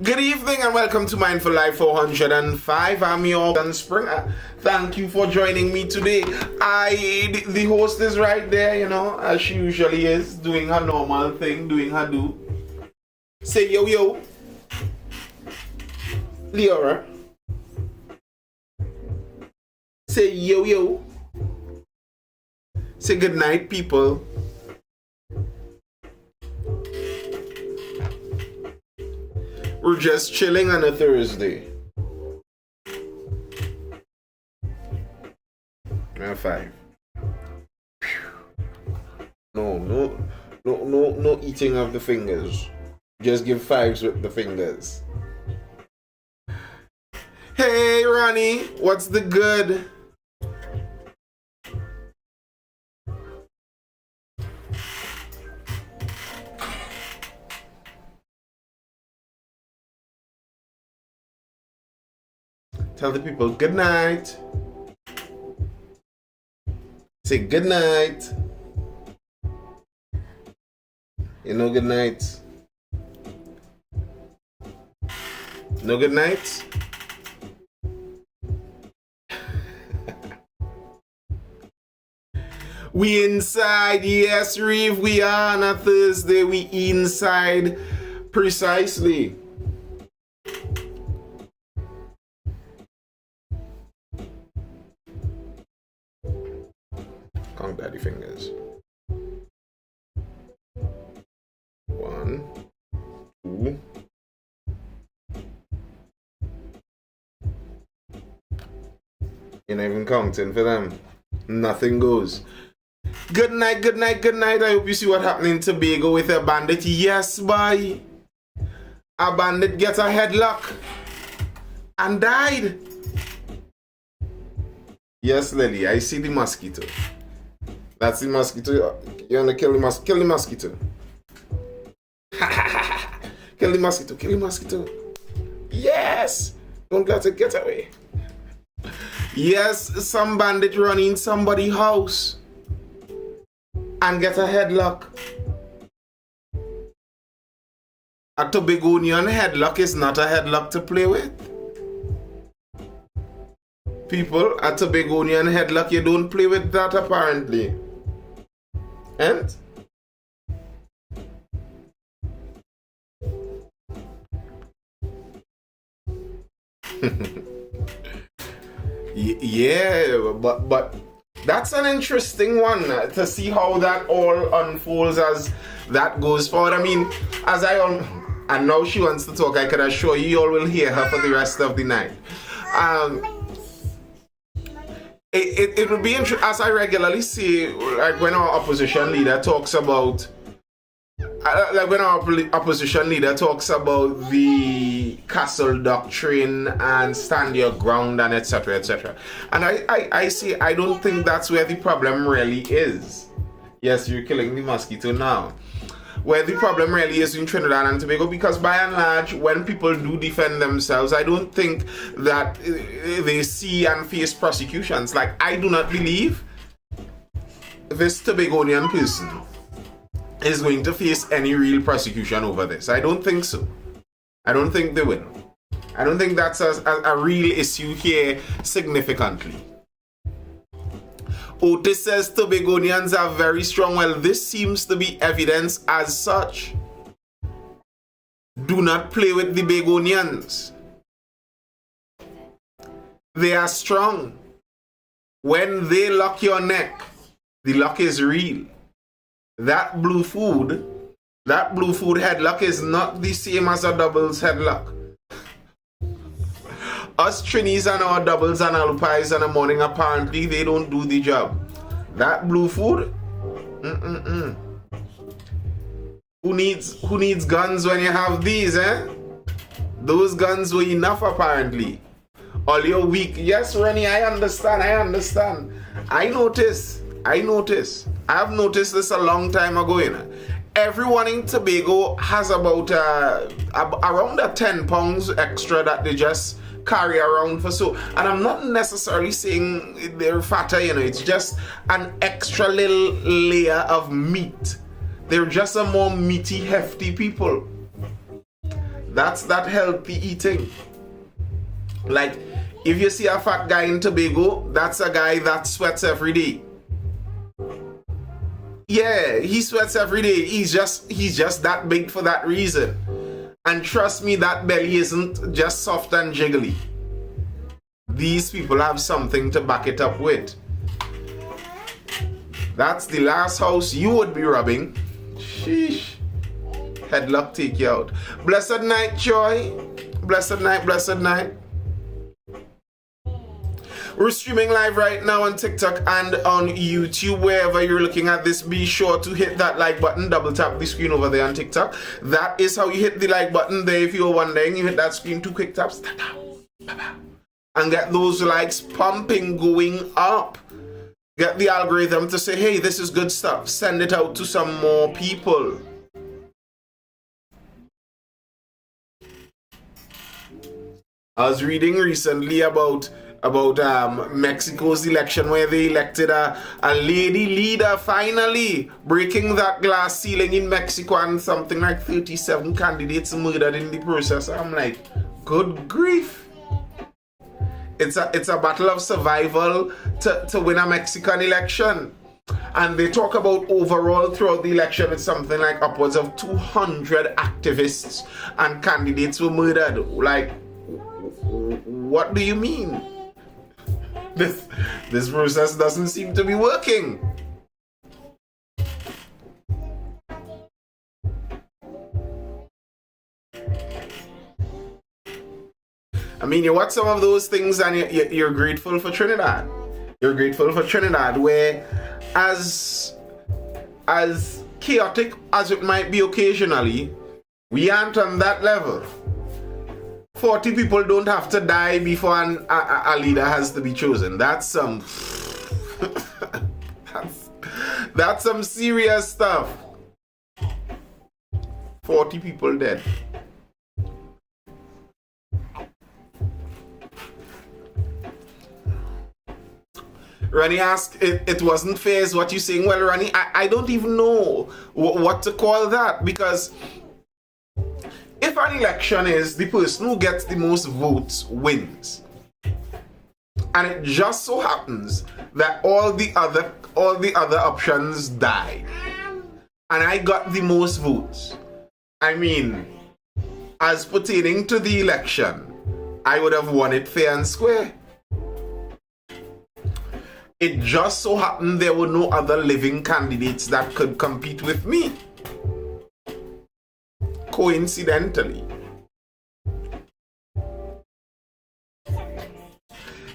Good evening and welcome to Mindful Life 405. I'm your Dan Springer. Thank you for joining me today. The host is right there, as she usually is, doing her normal thing, doing her do. Say yo yo. Leora. Say yo yo. Say good night, people. We're just chilling on a Thursday. 5. No eating of the fingers. Just give 5s with the fingers. Hey Ronnie, what's the good? Tell the people good night. Say good night. Good night. No good night? We inside, yes, Reeve. We are on a Thursday. We inside precisely. Count daddy fingers. 1, 2. You're not even counting for them. Nothing goes. Good night, good night, good night. I hope you see what happening in Tobago with a bandit. Yes, boy. A bandit gets a headlock and died. Yes, Lily, I see the mosquito. That's the mosquito. You wanna kill the mosquito? Kill the mosquito. Kill the mosquito. Kill the mosquito. Yes. Don't let it get away. Yes, some bandit run in somebody's house and get a headlock. A Tobagonian headlock is not a headlock to play with. People, a Tobagonian headlock, you don't play with that apparently. And yeah, but that's an interesting one to see how that all unfolds as that goes forward. I mean, and now she wants to talk. I can assure you all will hear her for the rest of the night. It would be interesting, as I regularly say, like when our opposition leader talks about, the castle doctrine and stand your ground and etc. etc. And I say I don't think that's where the problem really is. Yes, you're killing the mosquito now. Where the problem really is in Trinidad and Tobago, because by and large, when people do defend themselves, I don't think that they see and face prosecutions. Like, I do not believe this Tobagonian person is going to face any real prosecution over this. I don't think so. I don't think they will. I don't think that's a real issue here significantly. Otis says Tobagonians are very strong. Well, this seems to be evidence as such. Do not play with the Bagonians. They are strong. When they lock your neck, the lock is real. That blue food headlock is not the same as a doubles headlock. Us Trinis and our doubles and alpis in the morning, apparently they don't do the job. That blue food, Who needs guns when you have these, eh? Those guns were enough apparently. All your week. Yes, Rennie, I understand. I notice. I've noticed this a long time ago, Everyone in Tobago has about around 10 pounds extra that they just carry around for so, and I'm not necessarily saying they're fatter, it's just an extra little layer of meat. They're just a more meaty, hefty people. That's that healthy eating. Like, if you see a fat guy in Tobago, that's a guy that sweats every day. Yeah, he sweats every day. He's just that big for that reason. And trust me, that belly isn't just soft and jiggly. These people have something to back it up with. That's the last house you would be rubbing. Sheesh. Headlock take you out. Blessed night, Joy. Blessed night, blessed night. We're streaming live right now on TikTok and on YouTube. Wherever you're looking at this, be sure to hit that like button. Double tap the screen over there on TikTok. That is how you hit the like button there. If you're wondering, you hit that screen, 2 quick taps. And get those likes pumping, going up. Get the algorithm to say, hey, this is good stuff. Send it out to some more people. I was reading recently about Mexico's election where they elected a lady leader, finally breaking that glass ceiling in Mexico, and something like 37 candidates murdered in the process. I'm like, good grief. It's a battle of survival to win a Mexican election. And they talk about overall throughout the election, it's something like upwards of 200 activists and candidates were murdered. Like, what do you mean? This process doesn't seem to be working. I mean, you watch some of those things and you're grateful for Trinidad. You're grateful for Trinidad, where as chaotic as it might be occasionally, we aren't on that level. 40 people don't have to die before a leader has to be chosen. That's some that's some serious stuff. 40 people dead. Ronnie asked, it wasn't fair is what you're saying. Well, Ronnie, I don't even know what to call that, because if an election is the person who gets the most votes wins, and it just so happens that all the other options died, and I got the most votes, I mean, as pertaining to the election, I would have won it fair and square. It just so happened there were no other living candidates that could compete with me. Coincidentally.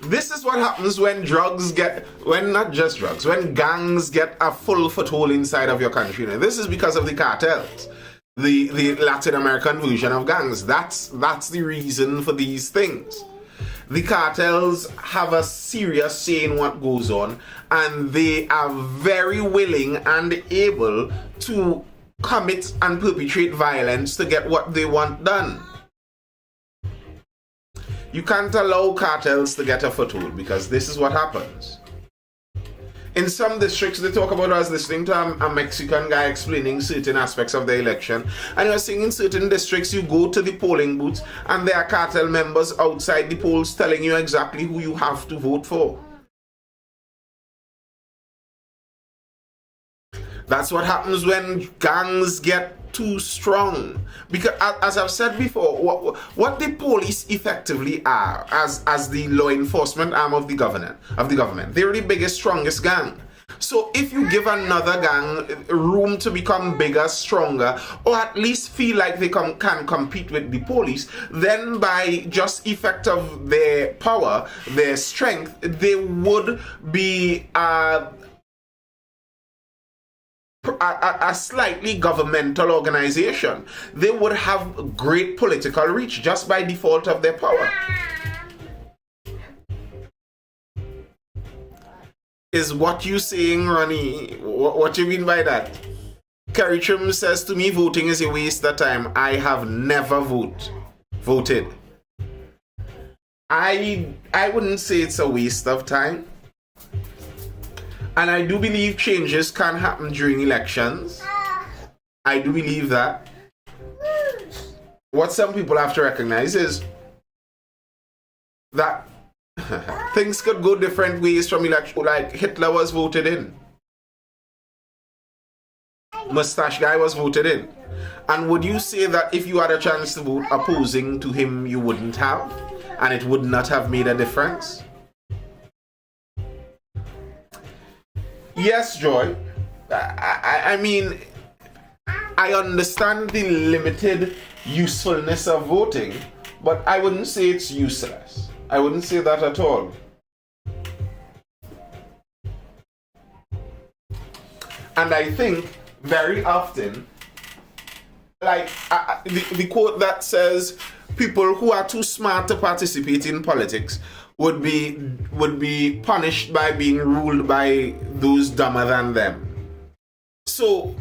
This is what happens when when gangs get a full foothold inside of your country. Now, this is because of the cartels, the Latin American version of gangs. That's the reason for these things. The cartels have a serious say in what goes on, and they are very willing and able to commit and perpetrate violence to get what they want done. You can't allow cartels to get a foothold, because this is what happens. In some districts, they talk about, I was listening to a Mexican guy explaining certain aspects of the election, and he was saying in certain districts you go to the polling booths and there are cartel members outside the polls telling you exactly who you have to vote for. That's what happens when gangs get too strong. Because, as I've said before, what the police effectively are, as the law enforcement arm of the government, they're the biggest, strongest gang. So if you give another gang room to become bigger, stronger, or at least feel like they can compete with the police, then by just effect of their power, their strength, they would be a slightly governmental organization. They would have great political reach just by default of their power. Is what you saying, Ronnie? What you mean by that? Kerry Trim says to me, voting is a waste of time. I have never voted. I wouldn't say it's a waste of time. And I do believe changes can happen during elections. I do believe that. what some people have to recognize is that things could go different ways from election. Like Hitler was voted in. Mustache guy was voted in. And would you say that if you had a chance to vote opposing to him, you wouldn't have? And it would not have made a difference? Yes, Joy. I mean, I understand the limited usefulness of voting, but I wouldn't say it's useless. I wouldn't say that at all. And I think very often, like the quote that says, people who are too smart to participate in politics would be punished by being ruled by those dumber than them. So,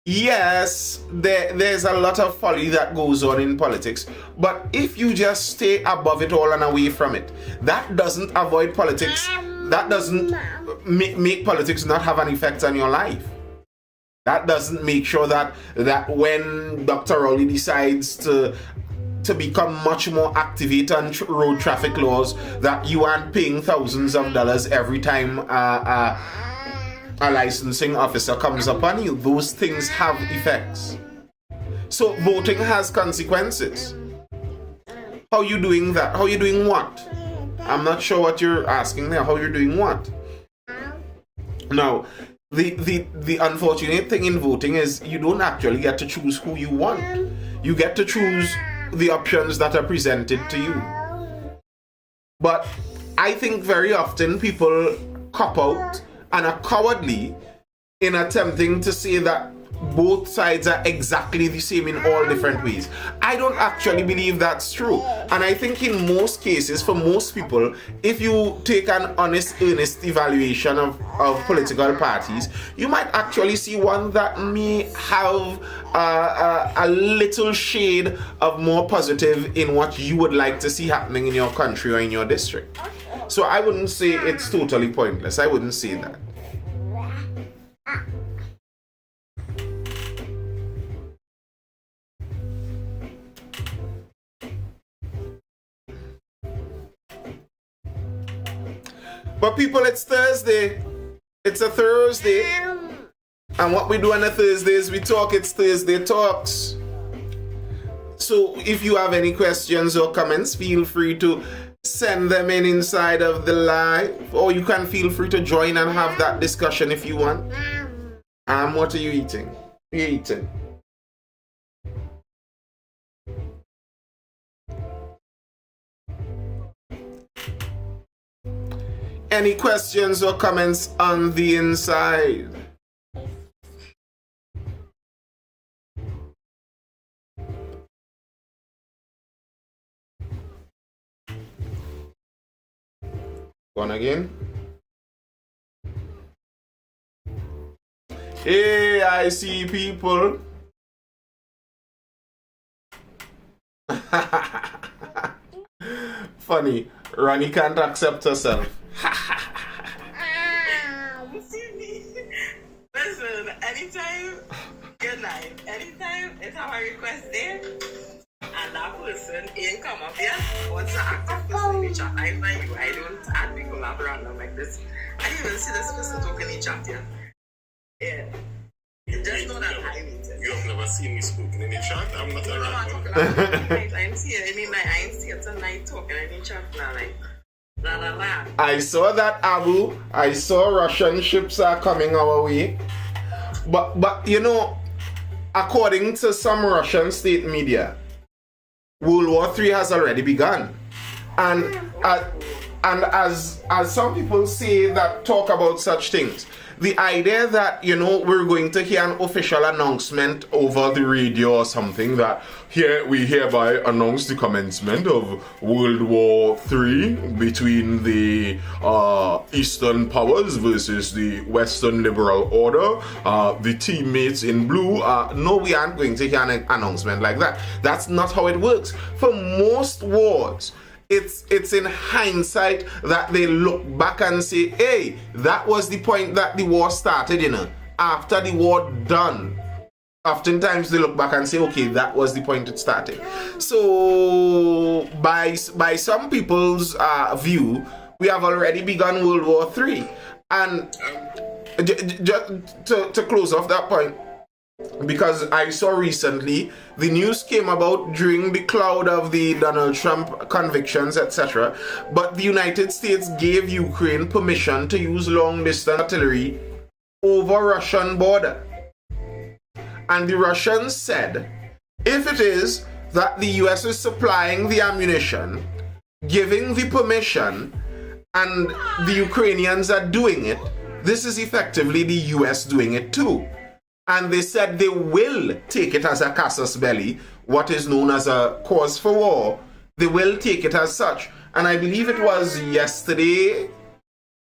yes, there's a lot of folly that goes on in politics, but if you just stay above it all and away from it, that doesn't avoid politics. That doesn't make politics not have an effect on your life. That doesn't make sure that when Dr. Rowley decides to become much more activate on road traffic laws, that you aren't paying thousands of dollars every time a licensing officer comes upon you. Those things have effects. So voting has consequences. How are you doing that? How are you doing what? I'm not sure what you're asking there. How you're doing what? Now, the unfortunate thing in voting is you don't actually get to choose who you want. You get to choose the options that are presented to you. But I think very often people cop out and are cowardly in attempting to say that both sides are exactly the same in all different ways. I don't actually believe that's true. And I think in most cases, for most people, if you take an honest, earnest evaluation of political parties, you might actually see one that may have a little shade of more positive in what you would like to see happening in your country or in your district. So I wouldn't say it's totally pointless. I wouldn't say that. But people, it's Thursday. It's a Thursday. And what we do on a Thursday is we talk. It's Thursday Talks. So if you have any questions or comments, feel free to send them in inside of the live. Or you can feel free to join and have that discussion if you want. What are you eating? What are you eating? Any questions or comments on the inside? Go on again. Hey, I see people. Funny. Ronnie can't accept herself. Listen, anytime, good night. Anytime it's our request there, and that person ain't come up yet, what's the active person in the chat? I find you, I don't add people at random like this. I didn't even see this person talking in the chat yet. Yeah. Just know that I need it. You have never seen me speaking in the chat? I'm not a random. I ain't see it. I mean, like, I ain't see it tonight talking in the chat now, like. La, la, la. I saw that, Abu. I saw Russian ships are coming our way. But you know, according to some Russian state media, World War III has already begun. And as some people say that talk about such things, the idea that, you know, we're going to hear an official announcement over the radio or something that here we hereby announce the commencement of World War III between the Eastern powers versus the Western liberal order, the teammates in blue. No, we aren't going to hear an announcement like that. That's not how it works. For most wars, it's in hindsight that they look back and say, hey, that was the point that the war started, you know. After the war done, oftentimes they look back and say, okay, that was the point it started. So by some people's view, we have already begun World War III. And to close off that point, because I saw recently the news came about during the cloud of the Donald Trump convictions, etc. But the United States gave Ukraine permission to use long-distance artillery over Russian border. And the Russians said, if it is that the US is supplying the ammunition, giving the permission, and the Ukrainians are doing it, this is effectively the US doing it too. And they said they will take it as a casus belli, what is known as a cause for war. They will take it as such. And I believe it was yesterday,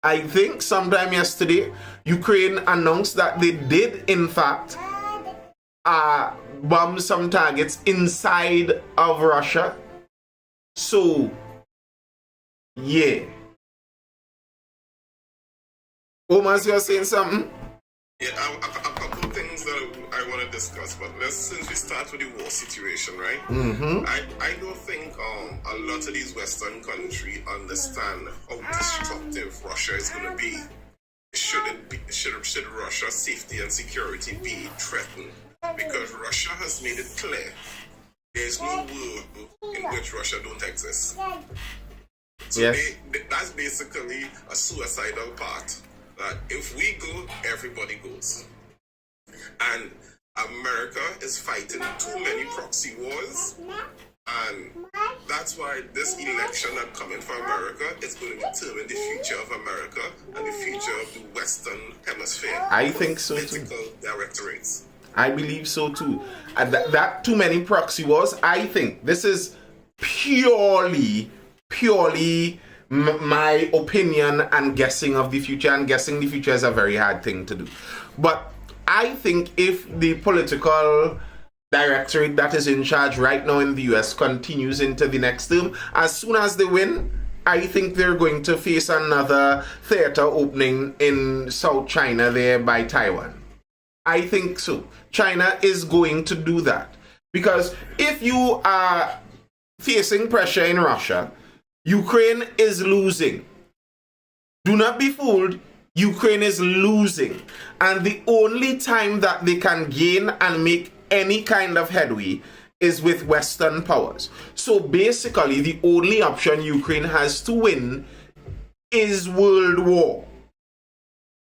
I think sometime yesterday, Ukraine announced that they did in fact bomb some targets inside of Russia. So, yeah. Omas, you're saying something? Yeah, a couple of things that I want to discuss, but since we start with the war situation, right? Mm-hmm. I don't think a lot of these Western countries understand how destructive Russia is going to be. Should Russia's safety and security be threatened? Because Russia has made it clear there is no world in which Russia don't exist. So yes. That's basically a suicidal part. That if we go, everybody goes. And America is fighting too many proxy wars. And that's why this election that's coming for America is going to determine the future of America and the future of the Western Hemisphere. I think so too. Political directorates. I believe so too. And that too many proxy wars, I think this is purely my opinion and guessing of the future, and guessing the future is a very hard thing to do. But I think if the political directorate that is in charge right now in the US continues into the next term, as soon as they win, I think they're going to face another theater opening in South China there by Taiwan. I think so. China is going to do that. Because if you are facing pressure in Russia, Ukraine is losing. Do not be fooled. Ukraine is losing. And the only time that they can gain and make any kind of headway is with Western powers. So basically, the only option Ukraine has to win is World War.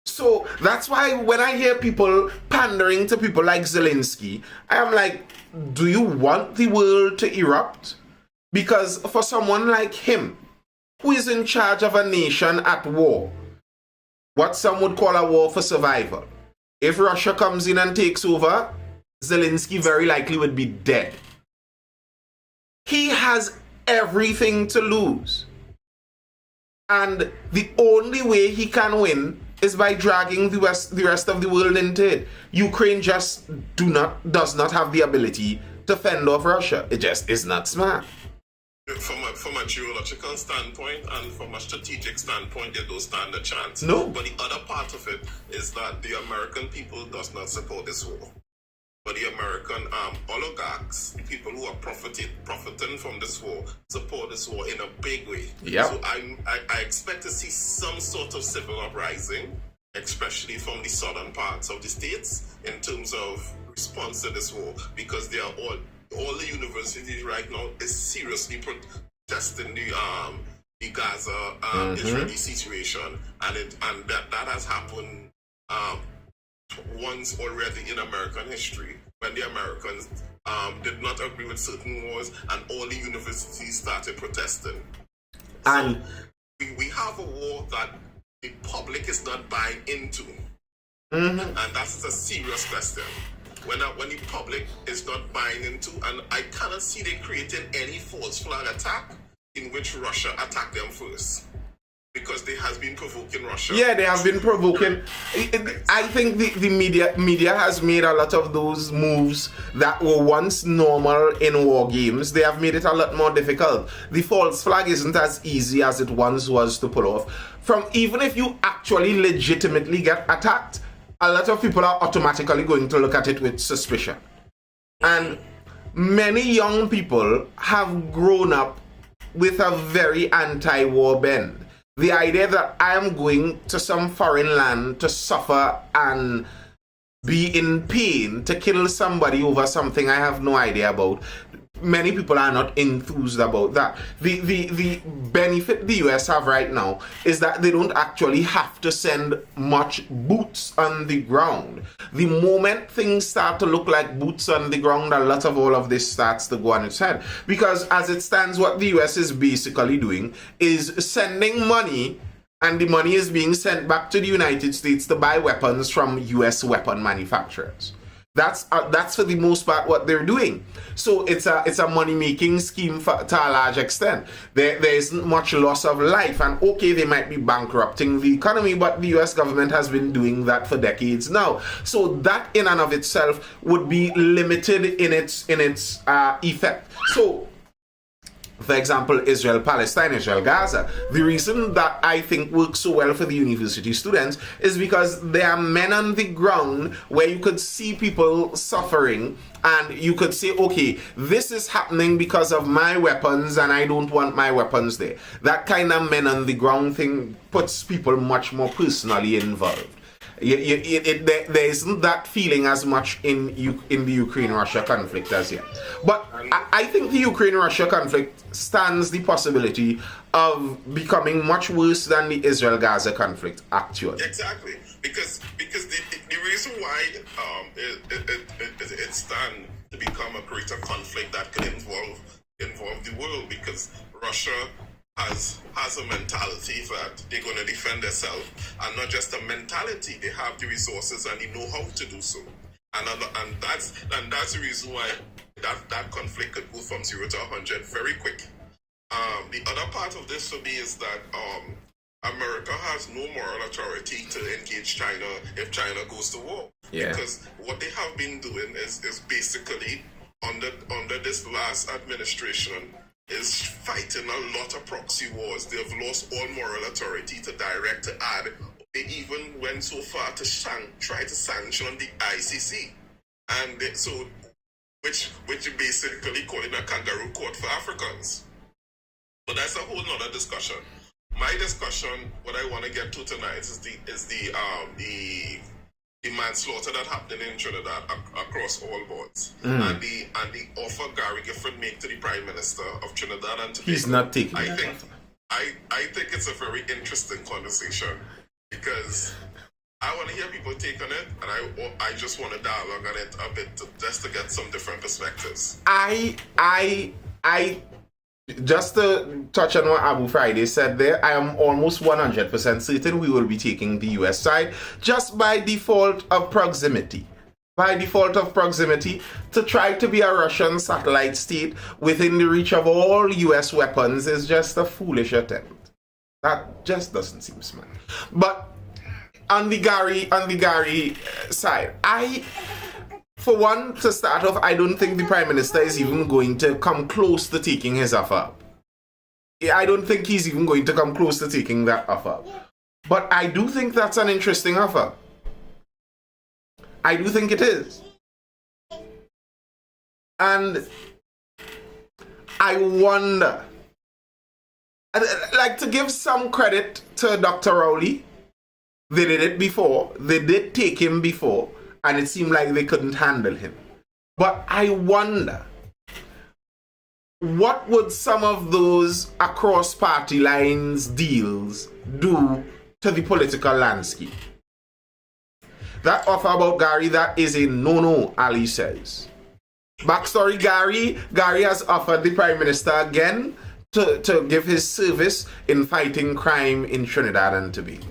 So that's why when I hear people pandering to people like Zelensky, I am like, do you want the world to erupt? Because for someone like him, who is in charge of a nation at war, what some would call a war for survival, if Russia comes in and takes over, Zelensky very likely would be dead. He has everything to lose. And the only way he can win is by dragging the rest of the world into it. Ukraine just does not have the ability to fend off Russia. It just is not smart. From a geological standpoint and from a strategic standpoint, they don't stand a chance. No. But the other part of it is that the American people does not support this war. But the American oligarchs, people who are profiting from this war, support this war in a big way. Yep. So I expect to see some sort of civil uprising, especially from the southern parts of the states, in terms of response to this war, because they are all the universities right now is seriously protesting the Gaza Israeli situation, and that has happened once already in American history, when the Americans did not agree with certain wars and all the universities started protesting. And so we have a war that the public is not buying into, mm-hmm. and that's a serious question. When the public is not buying into, and I cannot see they creating any false flag attack in which Russia attacked them first. Because they has been provoking Russia. Yeah, they have been provoking. I think the media has made a lot of those moves that were once normal in war games. They have made it a lot more difficult. The false flag isn't as easy as it once was to pull off. Even if you actually legitimately get attacked, a lot of people are automatically going to look at it with suspicion. And many young people have grown up with a very anti-war bend. The idea that I am going to some foreign land to suffer and be in pain, to kill somebody over something I have no idea about. Many people are not enthused about that. The benefit the US have right now is that they don't actually have to send much boots on the ground. The moment things start to look like boots on the ground, a lot of all of this starts to go on its head. Because as it stands, what the US is basically doing is sending money, and the money is being sent back to the United States to buy weapons from US weapon manufacturers. That's for the most part what they're doing. So it's a money-making scheme to a large extent. There isn't much loss of life, and okay, they might be bankrupting the economy, but the US government has been doing that for decades now. So that in and of itself would be limited in its effect. So, for example, Israel-Palestine, Israel-Gaza. The reason that I think works so well for the university students is because there are men on the ground where you could see people suffering and you could say, okay, this is happening because of my weapons and I don't want my weapons there. That kind of men on the ground thing puts people much more personally involved. There isn't that feeling as much in the Ukraine-Russia conflict as yet. But I think the Ukraine-Russia conflict stands the possibility of becoming much worse than the Israel-Gaza conflict, actually. Exactly. Because the reason why it stands to become a greater conflict that could involve the world, because Russia has a mentality that they're going to defend themselves, and not just a mentality, they have the resources and they know how to do so, and that's the reason why that conflict could go from 0 to 100 very quick. The other part of this for me is that America has no moral authority to engage China if China goes to war. Yeah. Because what they have been doing is basically under this last administration is fighting a lot of proxy wars. They have lost all moral authority to direct, to add. They even went so far to try to sanction the ICC, and which basically calling a kangaroo court for Africans. But that's a whole nother discussion. My discussion, what I want to get to tonight, is the manslaughter that happened in Trinidad across all boards, and the offer Gary Gifford made to the Prime Minister of Trinidad and Tobago. He's not taking I it. think it's a very interesting conversation, because I want to hear people take on it, and I just want to dialogue on it a bit just to get some different perspectives. I just to touch on what Abu Friday said there, I am almost 100% certain we will be taking the US side just by default of proximity. By default of proximity, to try to be a Russian satellite state within the reach of all US weapons is just a foolish attempt. That just doesn't seem smart. But on the Gary side, for one, to start off, I don't think the Prime Minister is even going to come close to taking his offer up. I don't think he's even going to come close to taking that offer. But I do think that's an interesting offer. I do think it is. And I wonder, like, to give some credit to Dr. Rowley, they did it before. They did take him before. And it seemed like they couldn't handle him. But I wonder, what would some of those across party lines deals do to the political landscape? That offer about Gary, that is a no-no, Ali says. Backstory, Gary has offered the Prime Minister again to give his service in fighting crime in Trinidad and Tobago.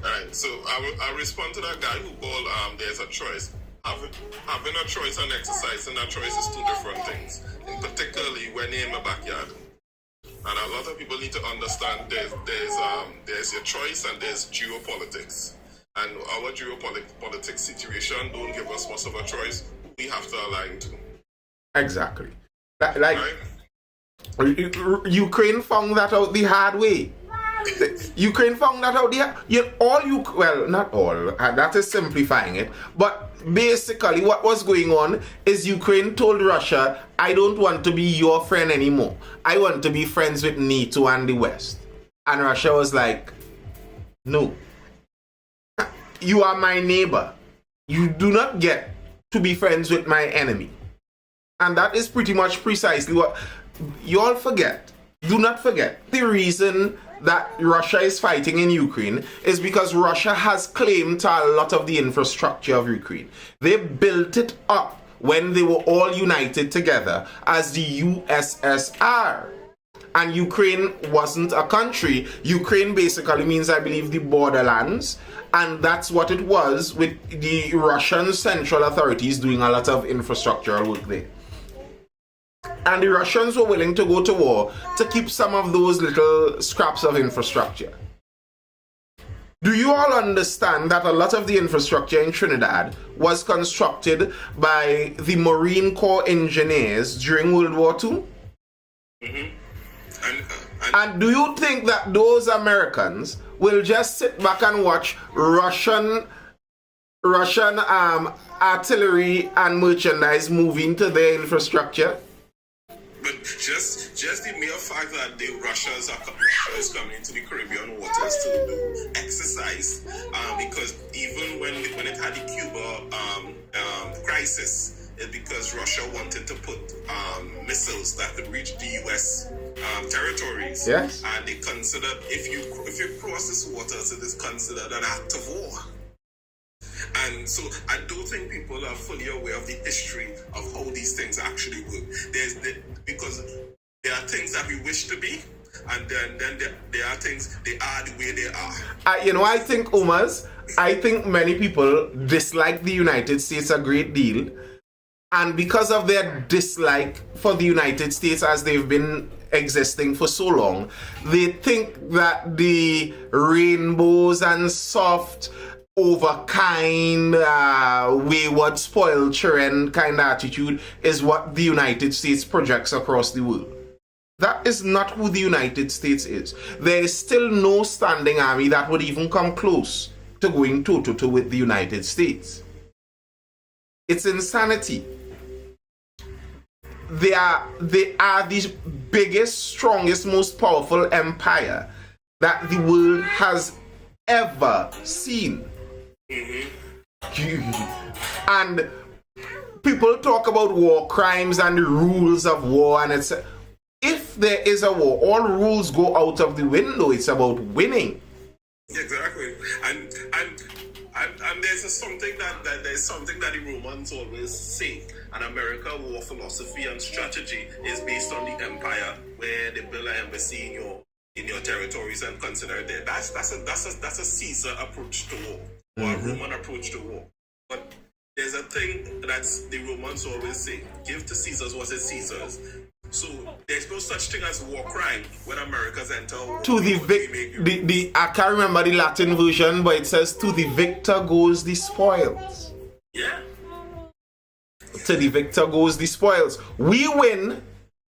Alright, so I'll respond to that guy who called there's a choice. Having a choice and exercising that choice is two different things. And particularly when you're in the backyard. And a lot of people need to understand there's your choice and there's geopolitics. And our geopolitics situation don't give us much of a choice. We have to align to. Exactly. Like, right? Ukraine found that out the hard way. Ukraine found that out there. Well, not all. That is simplifying it. But basically, what was going on is Ukraine told Russia, I don't want to be your friend anymore. I want to be friends with NATO and the West. And Russia was like, no. You are my neighbor. You do not get to be friends with my enemy. And that is pretty much precisely what you all forget. Do not forget. The reason that Russia is fighting in Ukraine is because Russia has claim to a lot of the infrastructure of Ukraine. They built it up when they were all united together as the USSR. And Ukraine wasn't a country. Ukraine basically means, I believe, the borderlands. And that's what it was, with the Russian central authorities doing a lot of infrastructural work there. And the Russians were willing to go to war to keep some of those little scraps of infrastructure. Do you all understand that a lot of the infrastructure in Trinidad was constructed by the Marine Corps engineers during World War II? Mm-hmm. And do you think that those Americans will just sit back and watch Russian artillery and merchandise moving to their infrastructure? But just the mere fact that the Russia is coming into the Caribbean waters to do exercise, because even when it had the Cuba crisis, it's because Russia wanted to put missiles that could reach the U.S. Territories. Yes. And they considered if you cross this waters, it is considered an act of war. And so I don't think people are fully aware of the history of how these things actually work. Because there are things that we wish to be, and then there are things, they are the way they are. I think, Umaz, I think many people dislike the United States a great deal. And because of their dislike for the United States as they've been existing for so long, they think that the rainbows and soft, overkind, wayward, spoiled children kind of attitude is what the United States projects across the world. That is not who the United States is. There is still no standing army that would even come close to going toe-to-toe with the United States. It's insanity. They are the biggest, strongest, most powerful empire that the world has ever seen. And people talk about war crimes and the rules of war, and it's, if there is a war, all rules go out of the window. It's about winning. Exactly. And there's something that the Romans always say. And America war philosophy and strategy is based on the empire, where they build an embassy in your territories and consider it there. That's a Caesar approach to war, or a Roman approach to war. But there's a thing that the Romans always say: give to Caesar's what is Caesar's. So there's no such thing as war crime when Americans enter war. To the I can't remember the Latin version, but it says, to the victor goes the spoils. Yeah. To the victor goes the spoils. We win,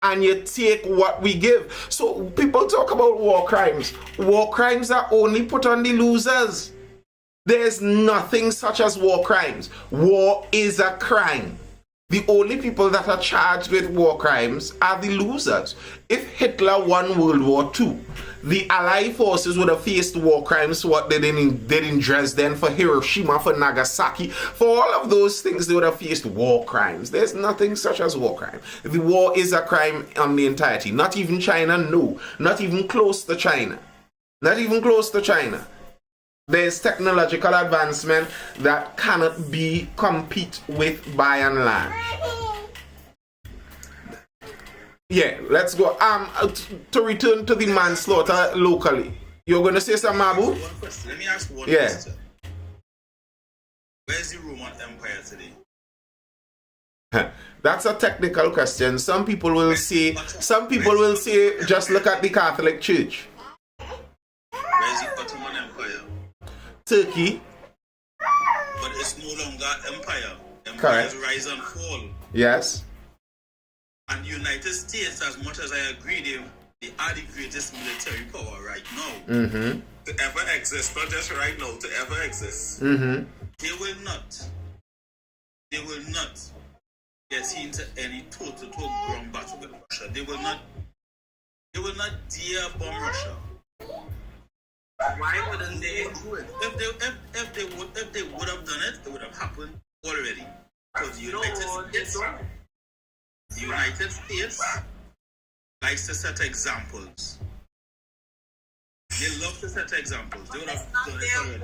and you take what we give. So people talk about war crimes. War crimes are only put on the losers. There's nothing such as war crimes. War is a crime. The only people that are charged with war crimes are the losers. If Hitler won World War II, the Allied forces would have faced war crimes for what they did in Dresden, for Hiroshima, for Nagasaki. For all of those things, they would have faced war crimes. There's nothing such as war crime. The war is a crime on the entirety. Not even China, no. Not even close to China. Not even close to China. There's technological advancement that cannot be compete with by and large. Yeah, let's go. To return to the manslaughter locally. You're going to say something, Mabu? One question. Let me ask one Yeah. question. Where's the Roman Empire today? That's a technical question. Some people will say, just look at the Catholic Church. Where's the Ottoman Empire? Turkey. But it's no longer empire. Empires Correct. rise and fall. Yes. And the United States, as much as I agree, They are the greatest military power right now. Mm-hmm. To ever exist, not just right now, to ever exist. Mm-hmm. They will not get into any total ground battle with Russia. They will not dare bomb Russia. Why wouldn't they do it? If they would have done it, it would have happened already. Because the United States likes to set examples. They love to set examples. They would have done it already.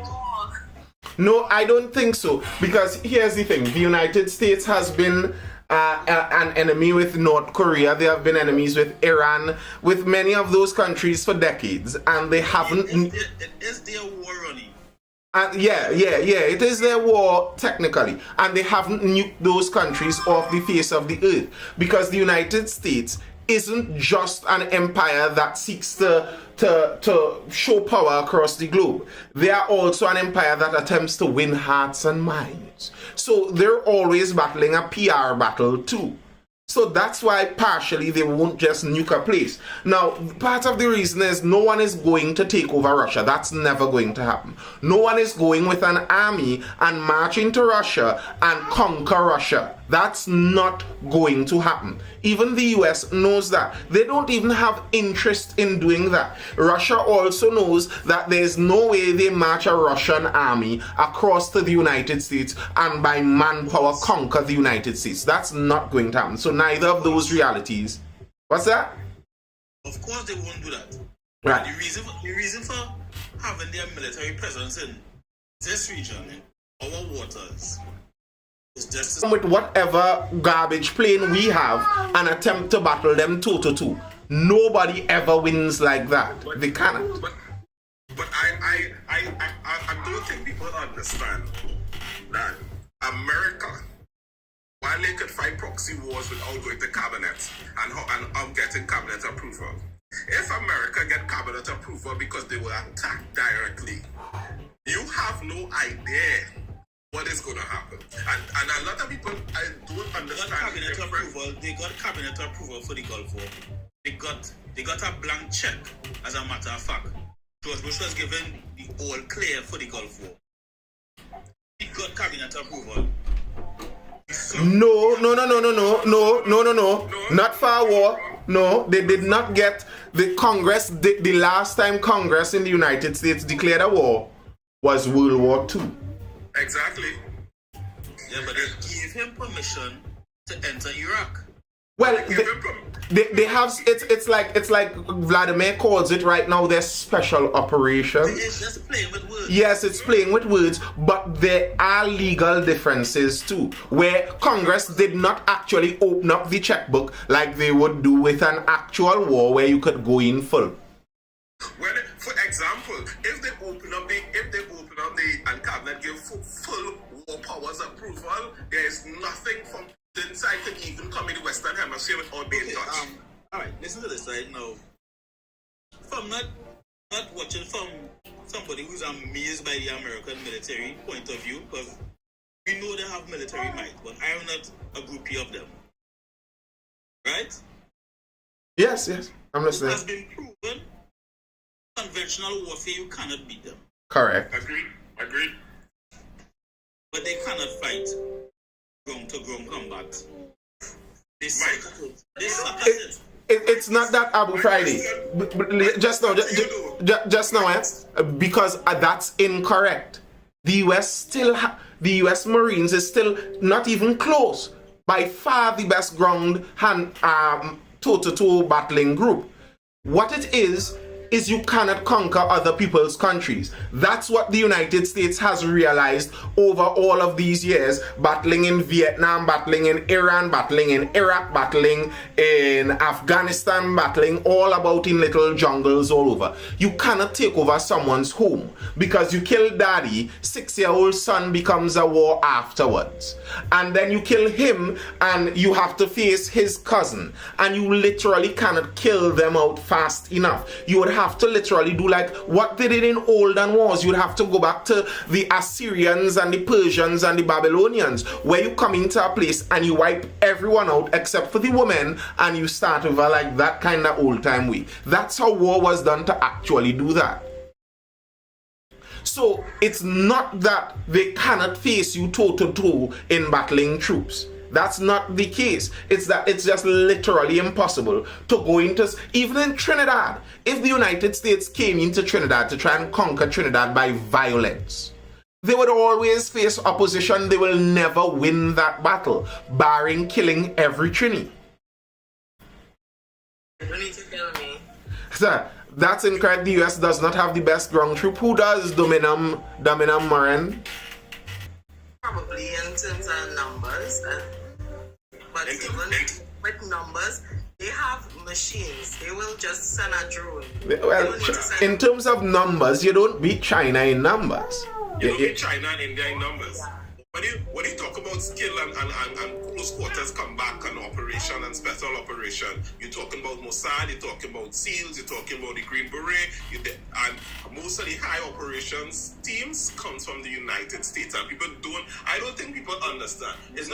No, I don't think so. Because here's the thing: the United States has been an enemy with North Korea. They have been enemies with Iran, with many of those countries for decades, and they haven't. It is their war running. Yeah, it is their war technically, and they haven't nuked those countries off the face of the earth, because the United States isn't just an empire that seeks to show power across the globe. They are also an empire that attempts to win hearts and minds. So they're always battling a PR battle too. So that's why partially they won't just nuke a place. Now, part of the reason is no one is going to take over Russia. That's never going to happen. No one is going with an army and march into Russia and conquer Russia. That's not going to happen. Even the US knows that. They don't even have interest in doing that. Russia also knows that there's no way they march a Russian army across to the United States and by manpower conquer the United States. That's not going to happen. So neither of those realities. What's that? Of course they won't do that. Right. The reason for having their military presence in this region, in our waters, is just to... with whatever garbage plane we have and attempt to battle them toe to toe. Nobody ever wins like that. They cannot. But I don't think people understand that America, while they could fight proxy wars without going to cabinet and getting cabinet approval, if America get cabinet approval because they were attacked directly, you have no idea what is going to happen. And a lot of people, I don't understand. They got cabinet approval for the Gulf War. They got a blank check, as a matter of fact. George Bush was given the all clear for the Gulf War. He got cabinet approval. No. Not for a war. No, they did not get the Congress. The last time Congress in the United States declared a war was World War II. Exactly. Yeah, but they gave him permission to enter Iraq. Well, they have it's like Vladimir calls it right now their special operation. It's just playing with words. Yes, it's playing with words, but there are legal differences too, where Congress did not actually open up the checkbook like they would do with an actual war where you could go in full. Well, for example, if they open up the and cabinet give full war powers approval, there is nothing from inside can even come in the Western Hemisphere without being touched. Alright, listen to this right now. From not watching from somebody who's amazed by the American military point of view, because we know they have military might, but I am not a groupie of them. Right? Yes, I'm listening. It has been proven, conventional warfare, you cannot beat them. Correct. Agreed. But they cannot fight ground to ground combat. It's not that Abu Friday. Just now, because that's incorrect. The U.S. Marines is still not even close. By far the best ground hand toe-to-toe battling group. What it is you cannot conquer other people's countries. That's what the United States has realized over all of these years, battling in Vietnam, battling in Iran, battling in Iraq, battling in Afghanistan, battling all about in little jungles all over. You cannot take over someone's home, because you kill daddy, 6-year-old son becomes a war afterwards. And then you kill him and you have to face his cousin, and you literally cannot kill them out fast enough. You would have have to literally do like what they did in olden wars. You'd have to go back to the Assyrians and the Persians and the Babylonians, where you come into a place and you wipe everyone out except for the women, and you start over like that kind of old time way. That's how war was done, to actually do that. So it's not that they cannot face you toe to toe in battling troops. That's not the case. It's that it's just literally impossible to go into, even in Trinidad. If the United States came into Trinidad to try and conquer Trinidad by violence, they would always face opposition. They will never win that battle, barring killing every Trini. You don't need to kill me. Sir, that's incorrect. The US does not have the best ground troop. Who does? Dominum Moran? Probably in terms of numbers. But even with numbers, they have machines. They will just send a drone. Well, in terms of numbers, you don't beat China in numbers. You don't beat China and India in numbers. When you talk about skill and close quarters combat and operation and special operation, you're talking about Mossad, you're talking about SEALs, you're talking about the Green Beret, and most of the high operations teams comes from the United States, and I don't think people understand. It's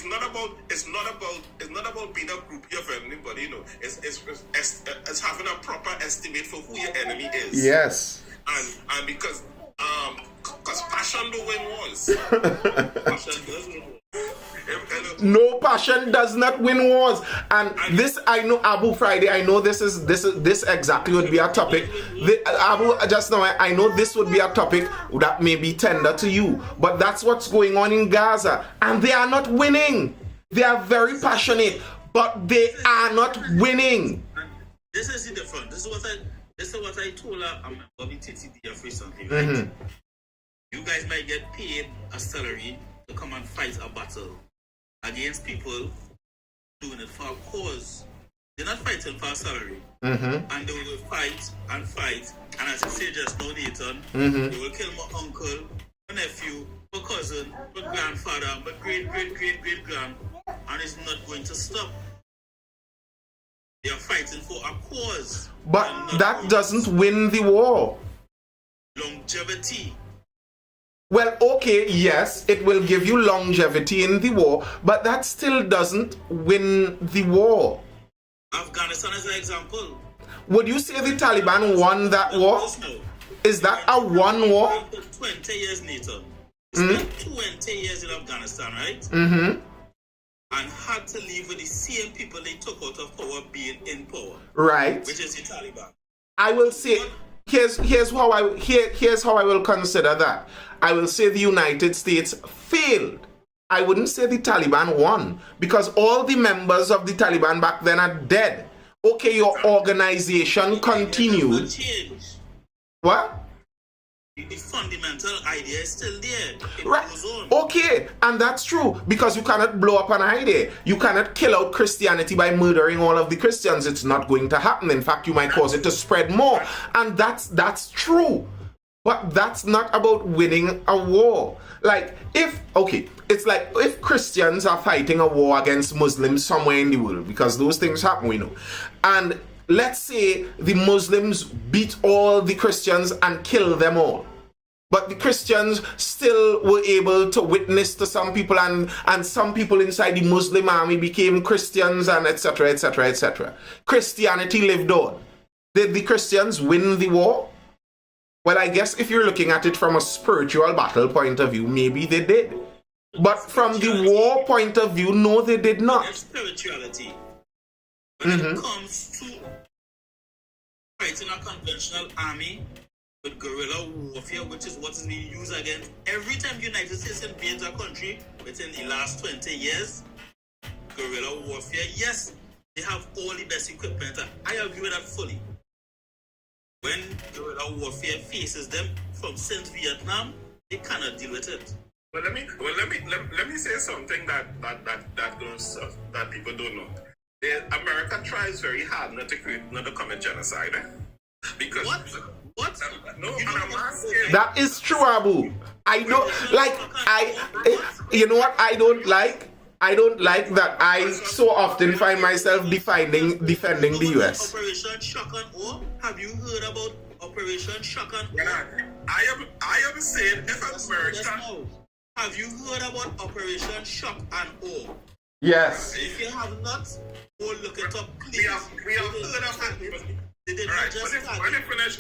not about being a groupie of anybody, you know. It's having a proper estimate for who your enemy is. Yes. And because passion don't win wars. Passion does win wars. No, passion does not win wars. And this, I know, Abu Friday, I know this exactly would be a topic. Abu, just now, I know this would be a topic that may be tender to you, but that's what's going on in Gaza. And they are not winning. They are very passionate, but they are not winning. This is the difference. This is what I told her. I'm Bobby TTDF recently, right? Mm-hmm. You guys might get paid a salary to come and fight a battle against people doing it for a cause. They're not fighting for a salary. Mm-hmm. And they will fight. And as I said just now, Nathan, mm-hmm. They will kill my uncle, my nephew, my cousin, my grandfather, my great-great-great-great-grand, and it's not going to stop. They are fighting for a cause. But that doesn't win the war. Longevity. Well, okay, yes, it will give you longevity in the war, but that still doesn't win the war. Afghanistan is an example. Would you say the Taliban won that war? Is that a one war? 20 years, Nathan. It's 20 years in Afghanistan, right? Mm-hmm. And had to live with the same people they took out of power being in power. Right. Which is the Taliban. I will say, here's how I will consider that. I will say the United States failed. I wouldn't say the Taliban won, because all the members of the Taliban back then are dead. Okay, your organization continued. What? The fundamental idea is still there. It right. goes on. Okay, and that's true, because you cannot blow up an idea. You cannot kill out Christianity by murdering all of the Christians. It's not going to happen. In fact, you might cause it to spread more. And that's true. But that's not about winning a war. Like, it's like if Christians are fighting a war against Muslims somewhere in the world, because those things happen, we know. And let's say the Muslims beat all the Christians and kill them all. But the Christians still were able to witness to some people, and some people inside the Muslim army became Christians, and etc., etc., etc. Christianity lived on. Did the Christians win the war? Well, I guess if you're looking at it from a spiritual battle point of view, maybe they did. But from the war point of view, no, they did not. There's spirituality. When it comes to fighting a conventional army with guerrilla warfare, which is what is being used against every time the United States invades a country within the last 20 years, guerrilla warfare, yes, they have all the best equipment. I agree with that fully. When guerrilla warfare faces them from since Vietnam, they cannot deal with it. Well, let me say something that people don't know. America tries very hard not to commit genocide, because what? No, I'm asking. That is true, Abu. I don't like. You know what I don't like? I don't like that I so often find myself defending the US. Operation Shock and Awe. Have you heard about Operation Shock and Awe? I am saying if America. Have you heard about Operation Shock and Awe? Yes. If you have not, go look it up, please. We have heard of it. They did Right, not just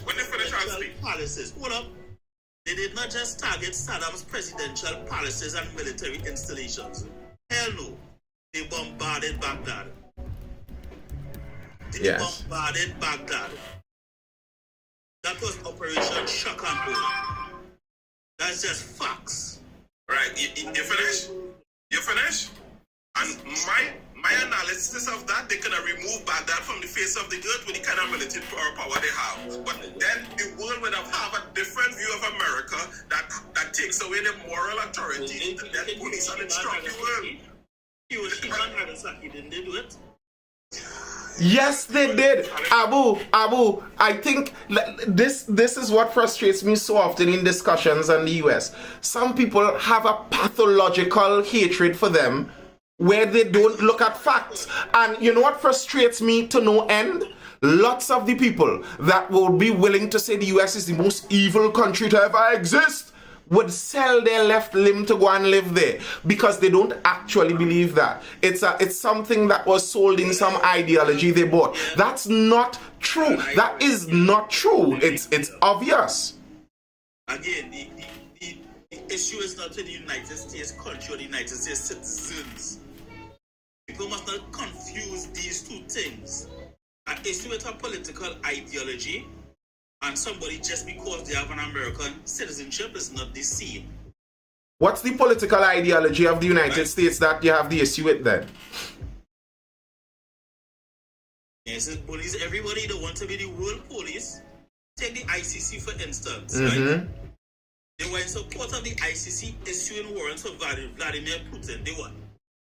when they finish, I'll speak. palaces. Hold up. They did not just target Saddam's presidential palaces and military installations. Hell no. They bombarded Baghdad. Yes. Bombarded Baghdad. That was Operation Shock and Awe. That's just facts. Right, you finish? You finish? And my analysis of that, they can remove Baghdad from the face of the earth with the kind of military power they have. But then the world would have a different view of America that takes away the moral authority and then police and instruct the world. Hiroshima and Nagasaki, didn't they do it? Yes, they did. Abu, I think this is what frustrates me so often in discussions in the US. Some people have a pathological hatred for them where they don't look at facts. And you know what frustrates me to no end? Lots of the people that will be willing to say the US is the most evil country to ever exist would sell their left limb to go and live there because they don't actually believe that. It's something that was sold in some ideology they bought. That's not true. That is not true. It's obvious. Again, the issue is not with the United States country or the United States citizens. People must not confuse these two things. An issue with a political ideology and somebody just because they have an American citizenship is not the same. What's the political ideology of the United States that you have the issue with then? Yes, it bullies everybody that want to be the world police. Take the ICC for instance, Mm-hmm. right? They were in support of the ICC issuing warrants for Vladimir Putin. They were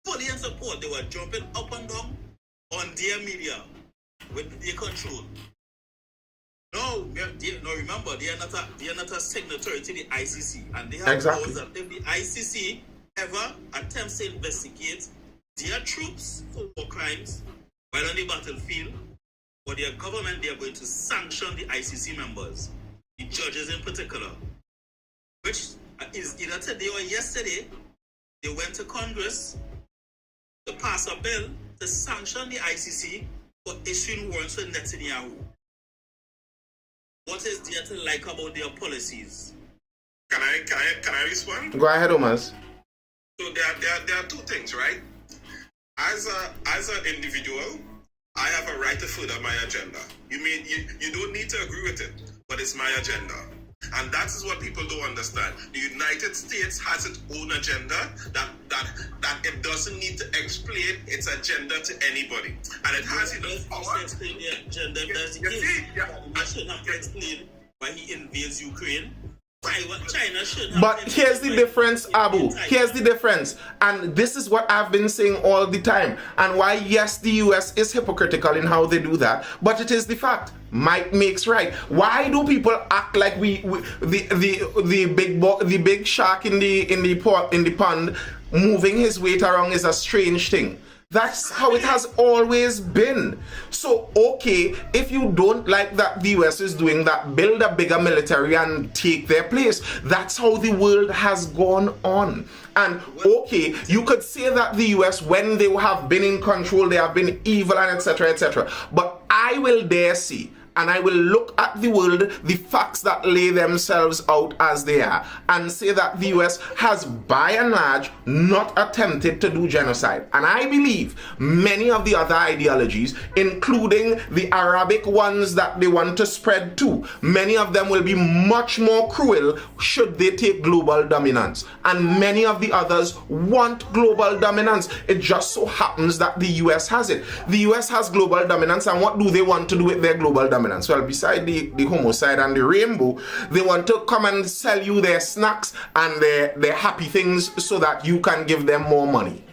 fully in support. They were jumping up and down on their media with their control. No, remember, they are not a signatory to the ICC, and they have laws that if the ICC ever attempts to investigate their troops for war crimes while on the battlefield, or their government, they are going to sanction the ICC members, the judges in particular, which is either today or yesterday. They went to Congress to pass a bill to sanction the ICC for issuing warrants for Netanyahu. What is there to like about their policies? Can I respond? Go ahead, Omas. So there are two things, right? As an individual, I have a right to further my agenda. You mean you don't need to agree with it, but it's my agenda. And that is what people don't understand. The United States has its own agenda that it doesn't need to explain its agenda to anybody. And it has enough power. Explain the agenda. I shouldn't have to explain why he invades Ukraine. China shouldn't. But here's the difference, Abu. Here's the difference. And this is what I've been saying all the time. And why, yes, the US is hypocritical in how they do that. But it is the fact. Might makes right. Why do people act like the big shark in the pond moving his weight around is a strange thing? That's how it has always been. So, okay, if you don't like that the US is doing that, build a bigger military and take their place. That's how the world has gone on. And okay, you could say that the US, when they have been in control, they have been evil and etc., etc. But I will dare say, and I will look at the world, the facts that lay themselves out as they are, and say that the US has by and large not attempted to do genocide. And I believe many of the other ideologies, including the Arabic ones that they want to spread too, many of them will be much more cruel should they take global dominance. And many of the others want global dominance. It just so happens that the US has it. The US has global dominance, and what do they want to do with their global dominance? Well, beside the homicide and the rainbow, they want to come and sell you their snacks and their happy things so that you can give them more money.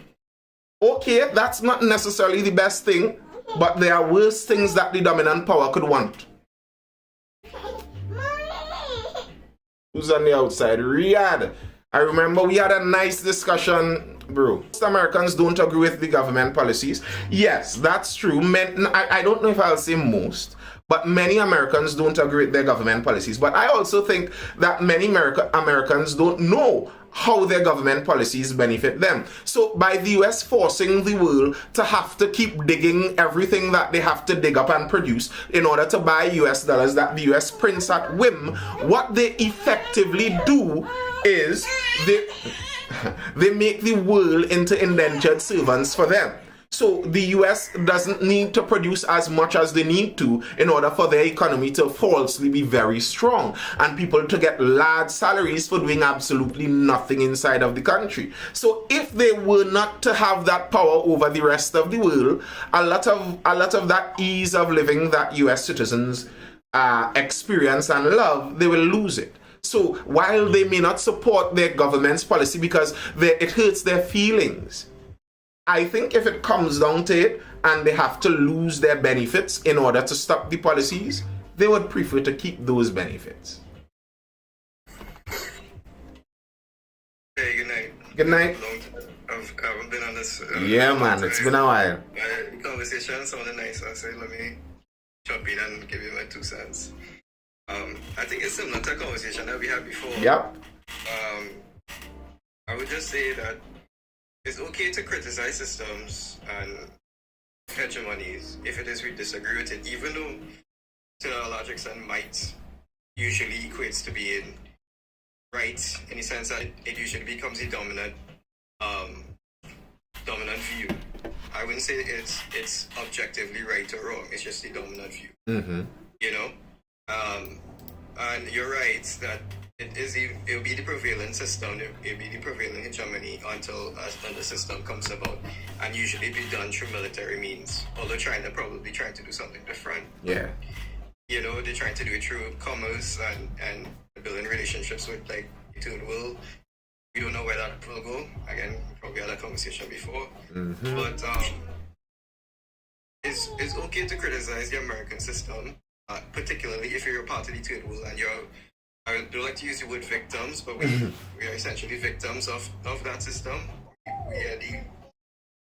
Okay, that's not necessarily the best thing, but there are worse things that the dominant power could want. Who's on the outside? Riyadh. I remember we had a nice discussion, bro. Most Americans don't agree with the government policies. Yes, that's true. I don't know if I'll say most, but many Americans don't agree with their government policies. But I also think that many Americans don't know how their government policies benefit them. So by the US forcing the world to have to keep digging everything that they have to dig up and produce in order to buy US dollars that the US prints at whim, what they effectively do is they make the world into indentured servants for them. So the US doesn't need to produce as much as they need to in order for their economy to falsely be very strong and people to get large salaries for doing absolutely nothing inside of the country. So if they were not to have that power over the rest of the world, a lot of that ease of living that US citizens experience and love, they will lose it. So while they may not support their government's policy because it hurts their feelings, I think if it comes down to it and they have to lose their benefits in order to stop the policies, they would prefer to keep those benefits. Hey, good night. Good night. I haven't been on this. Yeah, man, it's been a while. The conversation sounded nice. I said, let me jump in and give you my 2 cents. I think it's similar to a conversation that we had before. Yep. I would just say that it's okay to criticize systems and hegemonies if it is we disagree with it, even though to a large extent might usually equates to being right in the sense that it usually becomes the dominant view. I wouldn't say it's objectively right or wrong. It's just the dominant view. Mm-hmm. You know, and you're right that it'll be the prevailing system. It'll be the prevailing hegemony until the system comes about, and usually be done through military means. Although China probably trying to do something different. Yeah. You know, they're trying to do it through commerce and building relationships with like the third world. We don't know where that will go. Again, we probably had a conversation before. Mm-hmm. But it's okay to criticize the American system, particularly if you're a part of the third world and I don't like to use the word victims, but we are essentially victims of that system.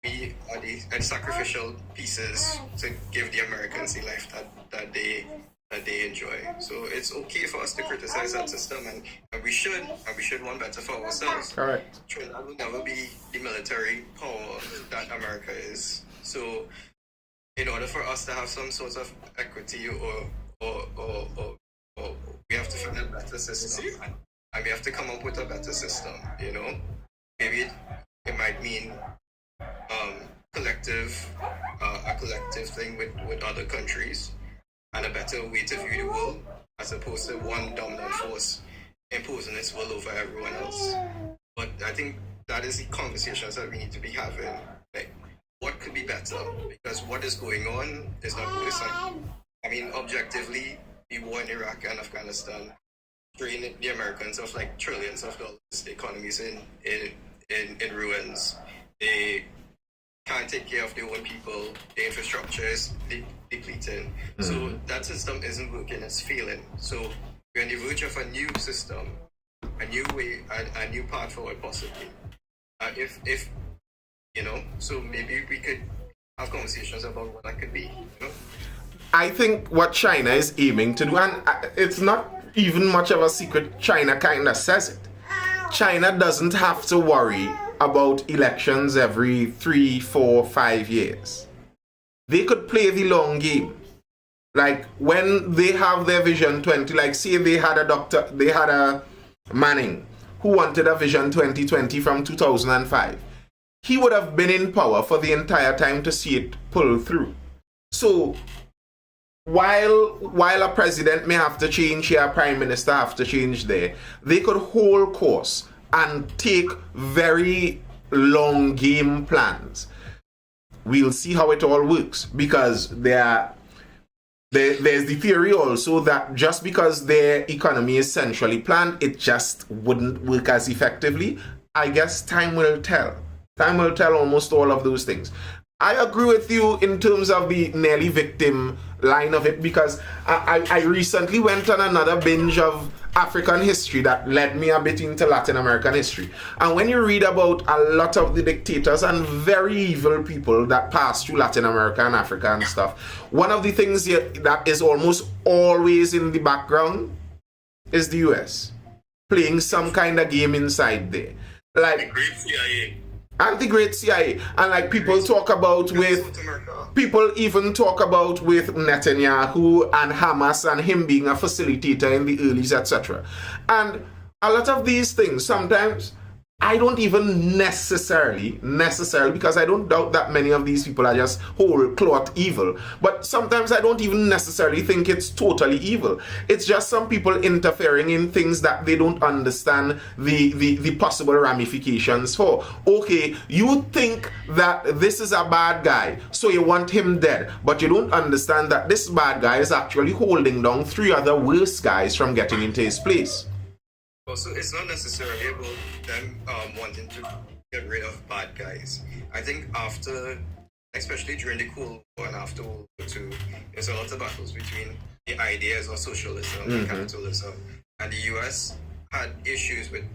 We are the sacrificial pieces to give the Americans the life that they enjoy. So it's okay for us to criticize that system, and we should want better for ourselves. Correct. Trinidad will never be the military power that America is. So in order for us to have some sort of equity or we have to find a better system, and we have to come up with a better system. You know, maybe it might mean a collective thing with other countries, and a better way to view the world, as opposed to one dominant force imposing its will over everyone else. But I think that is the conversations that we need to be having. Like, what could be better? Because what is going on is not good. I mean, objectively, the war in Iraq and Afghanistan drained the Americans of like trillions of dollars. The economy's in ruins. They can't take care of their own people. The infrastructure is depleting. Mm-hmm. So that system isn't working, it's failing. So we're on the verge of a new system, a new way, a new path forward possibly. If you know, so maybe we could have conversations about what that could be, you know? I think what China is aiming to do, and it's not even much of a secret, China kind of says it. China doesn't have to worry about elections every 3, 4, 5 years. They could play the long game. Like when they have their Vision 20, like say they had a Manning who wanted a Vision 2020 from 2005. He would have been in power for the entire time to see it pull through. So while a president may have to change here, a prime minister have to change there, they could hold course and take very long game plans. We'll see how it all works, because there's the theory also that just because their economy is centrally planned, it just wouldn't work as effectively. I guess time will tell. Time will tell almost all of those things. I agree with you in terms of the nearly victim line of it, because I recently went on another binge of African history that led me a bit into Latin American history. And when you read about a lot of the dictators and very evil people that passed through Latin America and Africa and stuff, one of the things that is almost always in the background is the US playing some kind of game inside there. Like The great CIA. and the great CIA, and like people talk about with South America. people even talk about with Netanyahu and Hamas and him being a facilitator in the earlys, etc. And a lot of these things, sometimes I don't even necessarily, because I don't doubt that many of these people are just whole cloth evil, but sometimes I don't even necessarily think it's totally evil. It's just some people interfering in things that they don't understand the possible ramifications for. Okay, you think that this is a bad guy, so you want him dead, but you don't understand that this bad guy is actually holding down 3 other worse guys from getting into his place. Also, it's not necessarily about them wanting to get rid of bad guys. I think after, especially during the Cold War and after World War II, there's a lot of battles between the ideas of socialism and capitalism. And the US had issues with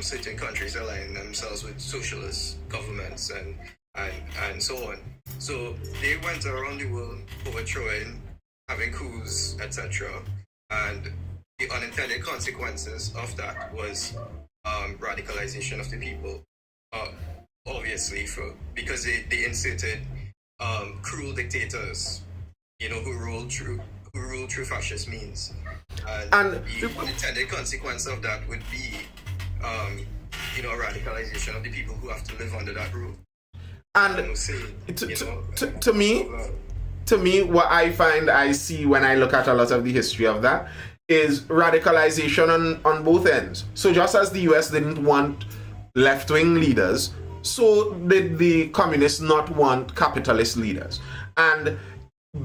certain countries aligning themselves with socialist governments and so on. So they went around the world overthrowing, having coups, etc. And the unintended consequences of that was radicalization of the people. Obviously, because they inserted cruel dictators, who ruled through fascist means, and the unintended consequence of that would be, radicalization of the people who have to live under that rule. And to me, what I see when I look at a lot of the history of that is radicalization on both ends. So just as the US didn't want left-wing leaders, so did the communists not want capitalist leaders. And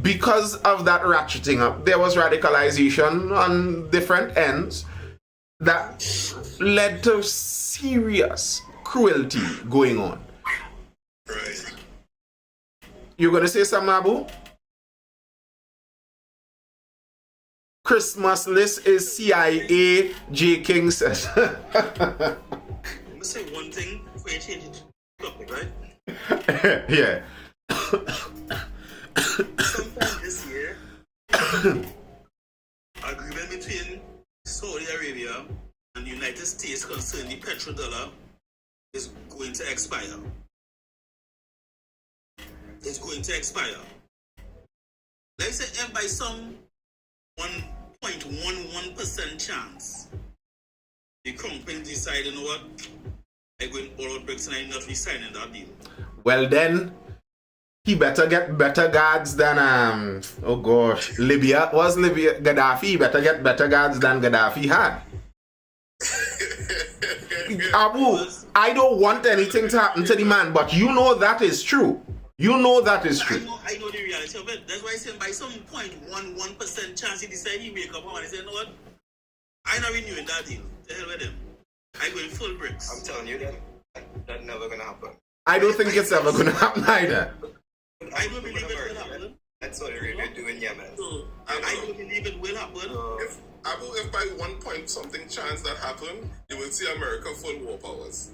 because of that ratcheting up, there was radicalization on different ends that led to serious cruelty going on. Right. You gonna say something, Abu? Christmas list is CIA, J. King says. I'm gonna say one thing before you change it to topic, right? Yeah. Sometime this year, agreement between Saudi Arabia and the United States concerning the petrodollar is going to expire. It's going to expire. Let's say if by some 1.11% chance the company decide, you know what, I'm going all out bricks and I'm not re-signing that deal. Well then, he better get better guards than Libya. Was Libya Gaddafi? He better get better guards than Gaddafi had. Abu, I don't want anything to happen to the man, but you know that is true. You know that is true. I know the reality of it. That's why I said by some 0.11% chance he decide he wake up and he say, you know what? I'm not renewing that deal. The hell with them. I'm going full bricks. I'm telling you that's never gonna happen. I don't think it's ever going to happen either. I don't believe it will happen. That's what they're doing, Yemen. So, I don't believe it will happen. If by 1 point something chance that happen, you will see America full war powers.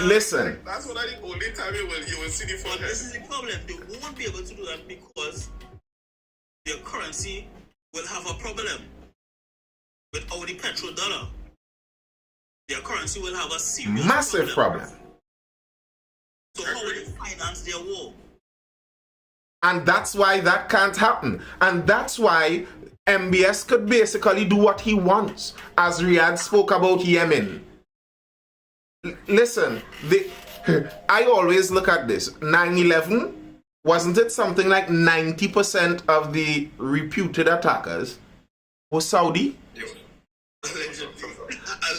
Listen. That's what the only time you will see the full But this is the problem. They won't be able to do that because their currency will have a problem without the petrodollar. Their currency will have a serious Massive problem. So how will they finance their war? And that's why that can't happen. And that's why MBS could basically do what he wants. As Riyadh spoke about Yemen. Listen, I always look at this. 9/11, wasn't it something like 90% of the reputed attackers was Saudi?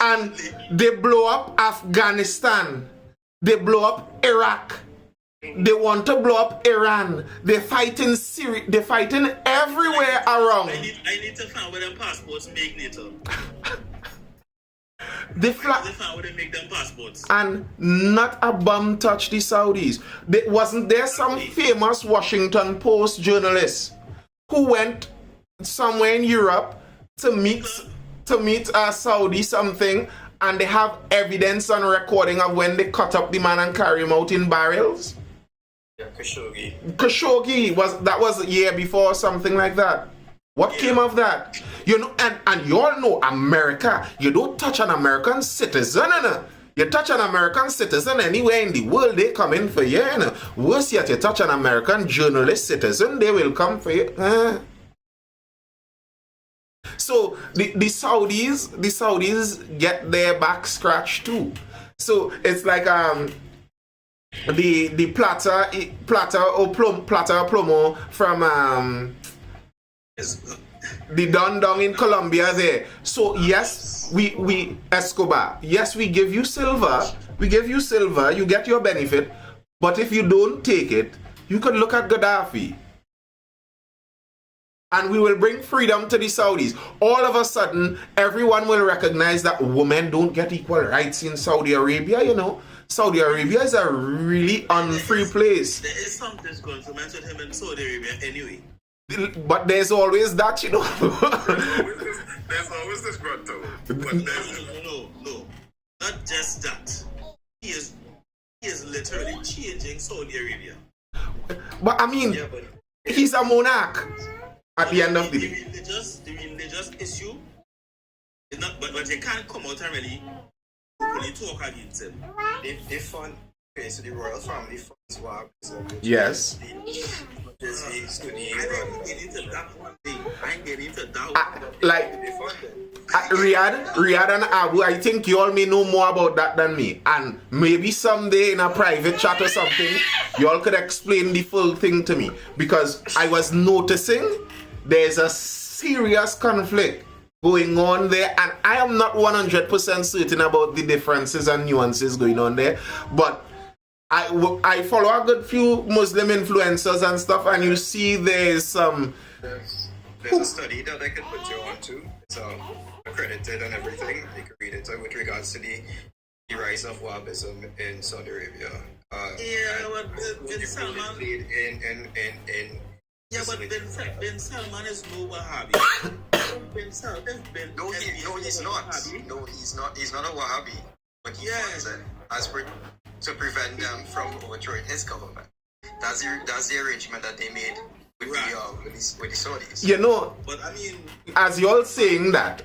And they blow up Afghanistan. They blow up Iraq. They want to blow up Iran. They're fighting Syria. They're fighting everywhere around. I need to find where their passports make NATO. They would they make them passports? and not a bum touch the Saudis. Wasn't there some famous Washington Post journalist who went somewhere in Europe to meet a Saudi something, and they have evidence and recording of when they cut up the man and carry him out in barrels? Yeah, Khashoggi was a year before, something like that. What came of that? You know, and you all know America, you don't touch an American citizen, you touch an American citizen anywhere in the world, they come in for you, Worse yet, you touch an American journalist citizen, they will come for you. So the Saudis get their back scratched too. So it's like the plata plomo from the Don Dong in Colombia there. So yes, we Escobar, yes, we give you silver, you get your benefit, but if you don't take it, you could look at Gaddafi. And we will bring freedom to the Saudis. All of a sudden, everyone will recognize that women don't get equal rights in Saudi Arabia, Saudi Arabia is a really unfree place. There is some disagreement with him in Saudi Arabia anyway. But there's always that, There's always this grotto. No. Not just that. He is literally changing Saudi Arabia. But I mean, he's a monarch at the end of the day. The religious issue is not, but they can't come out and really talk against him. They fund, okay, so the royal family funds WAP. Yes. I ain't getting into that one thing. I ain't getting into that one. Riyadh and Abu, I think you all may know more about that than me. And maybe someday in a private chat or something, you all could explain the full thing to me. Because I was noticing there's a serious conflict going on there, and I am not 100% certain about the differences and nuances going on there. But I follow a good few Muslim influencers and stuff, and you see there's some... There's a study that I could put you on to. It's accredited and everything. You can read it with regards to the rise of Wahhabism in Saudi Arabia. But Ben Salman... but Ben Salman is no Wahhabi. No, he's not. No, he's not. He's not a Wahhabi. But he wants it to prevent them from overthrowing his government. That's the arrangement that they made with the Saudis. But I mean, as you're saying that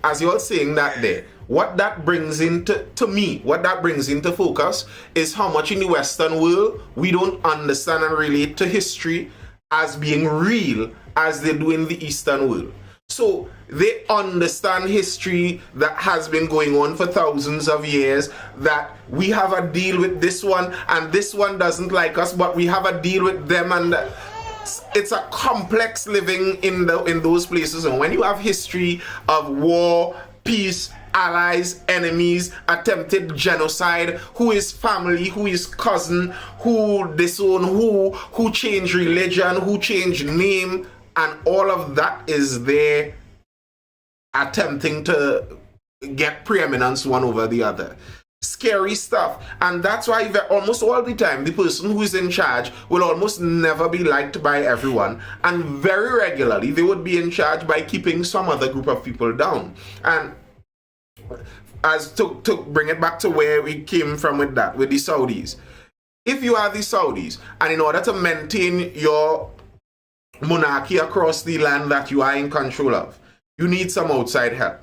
there, what that brings into focus is how much in the Western world we don't understand and relate to history as being real as they do in the Eastern world. So they understand history that has been going on for thousands of years, that we have a deal with this one and this one doesn't like us, but we have a deal with them, and it's a complex living in those places. And when you have history of war, peace, allies, enemies, attempted genocide, who is family, who is cousin, who disown who changed religion, who changed name, and all of that is there attempting to get preeminence one over the other. Scary stuff. And that's why almost all the time the person who is in charge will almost never be liked by everyone, and very regularly they would be in charge by keeping some other group of people down. And as to bring it back to where we came from with the Saudis, if you are the Saudis, and in order to maintain your monarchy across the land that you are in control of, you need some outside help.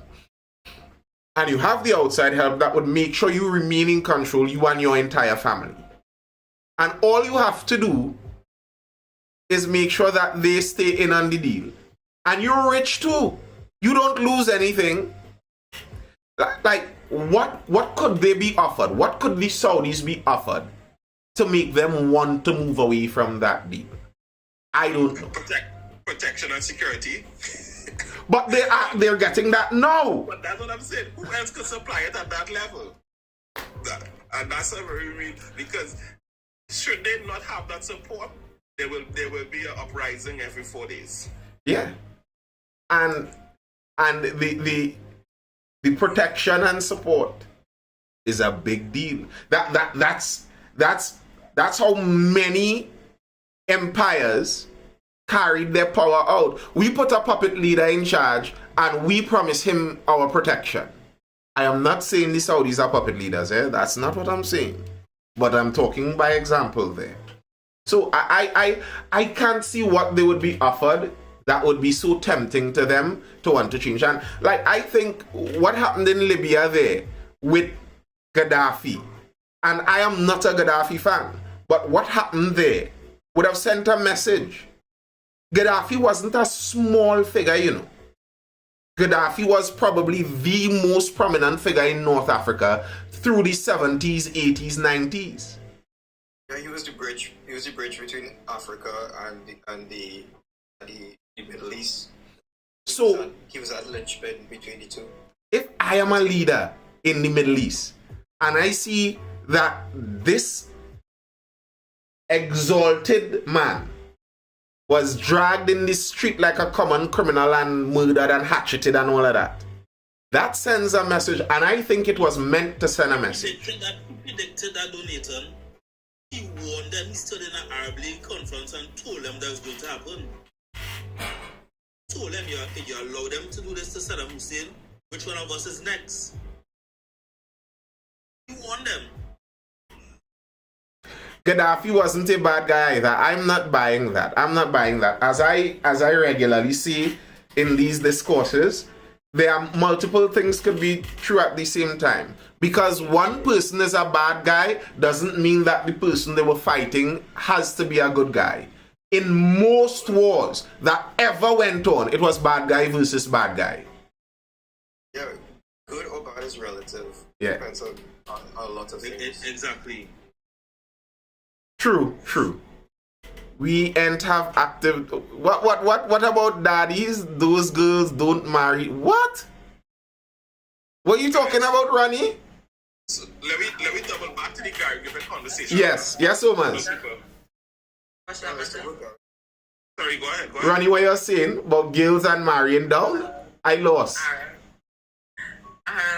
And you have the outside help that would make sure you remain in control, you and your entire family. And all you have to do is make sure that they stay in on the deal. And you're rich too. You don't lose anything. Like, what could they be offered? What could the Saudis be offered to make them want to move away from that deal? I don't know. Protection and security. But they're getting that now. But that's what I'm saying. Who else could supply it at that level? And that's a very real, because should they not have that support, there will be an uprising every 4 days. Yeah. And the protection and support is a big deal. That's how many empires carried their power out. We put a puppet leader in charge and we promise him our protection. I am not saying the Saudis are puppet leaders, eh? That's not what I'm saying. But I'm talking by example there. So I can't see what they would be offered that would be so tempting to them to want to change. And like, I think what happened in Libya there with Gaddafi, and I am not a Gaddafi fan, but what happened there would have sent a message. Gaddafi wasn't a small figure, you know. Gaddafi was probably the most prominent figure in North Africa through the 70s, 80s, 90s. Yeah, he was the bridge. He was the bridge between Africa and the Middle East. So He was at linchpin between the two. if I am a leader in the Middle East and I see that this exalted man was dragged in the street like a common criminal and murdered and hatcheted and all of that, that sends a message, and I think it was meant to send a message. Predicted that donator. He warned them. He stood in an Arab League conference and told them that was going to happen. Told them, you allow them to do this to Saddam Hussein, which one of us is next? He warned them. Gaddafi wasn't a bad guy either. I'm not buying that. As I regularly see in these discourses, there are multiple things could be true at the same time. Because one person is a bad guy doesn't mean that the person they were fighting has to be a good guy. In most wars that ever went on, it was bad guy versus bad guy. Yeah, good or bad is relative. Yeah. Depends on a lot of things. Exactly. True. We ain't have active. What about daddies? Those girls don't marry. What? What are you talking about, Ronnie? So let me double back to the Gary Gibbon conversation. Yes, Oman. What's that? Sorry, go ahead. Ronnie, what you're saying about girls and marrying down? I lost.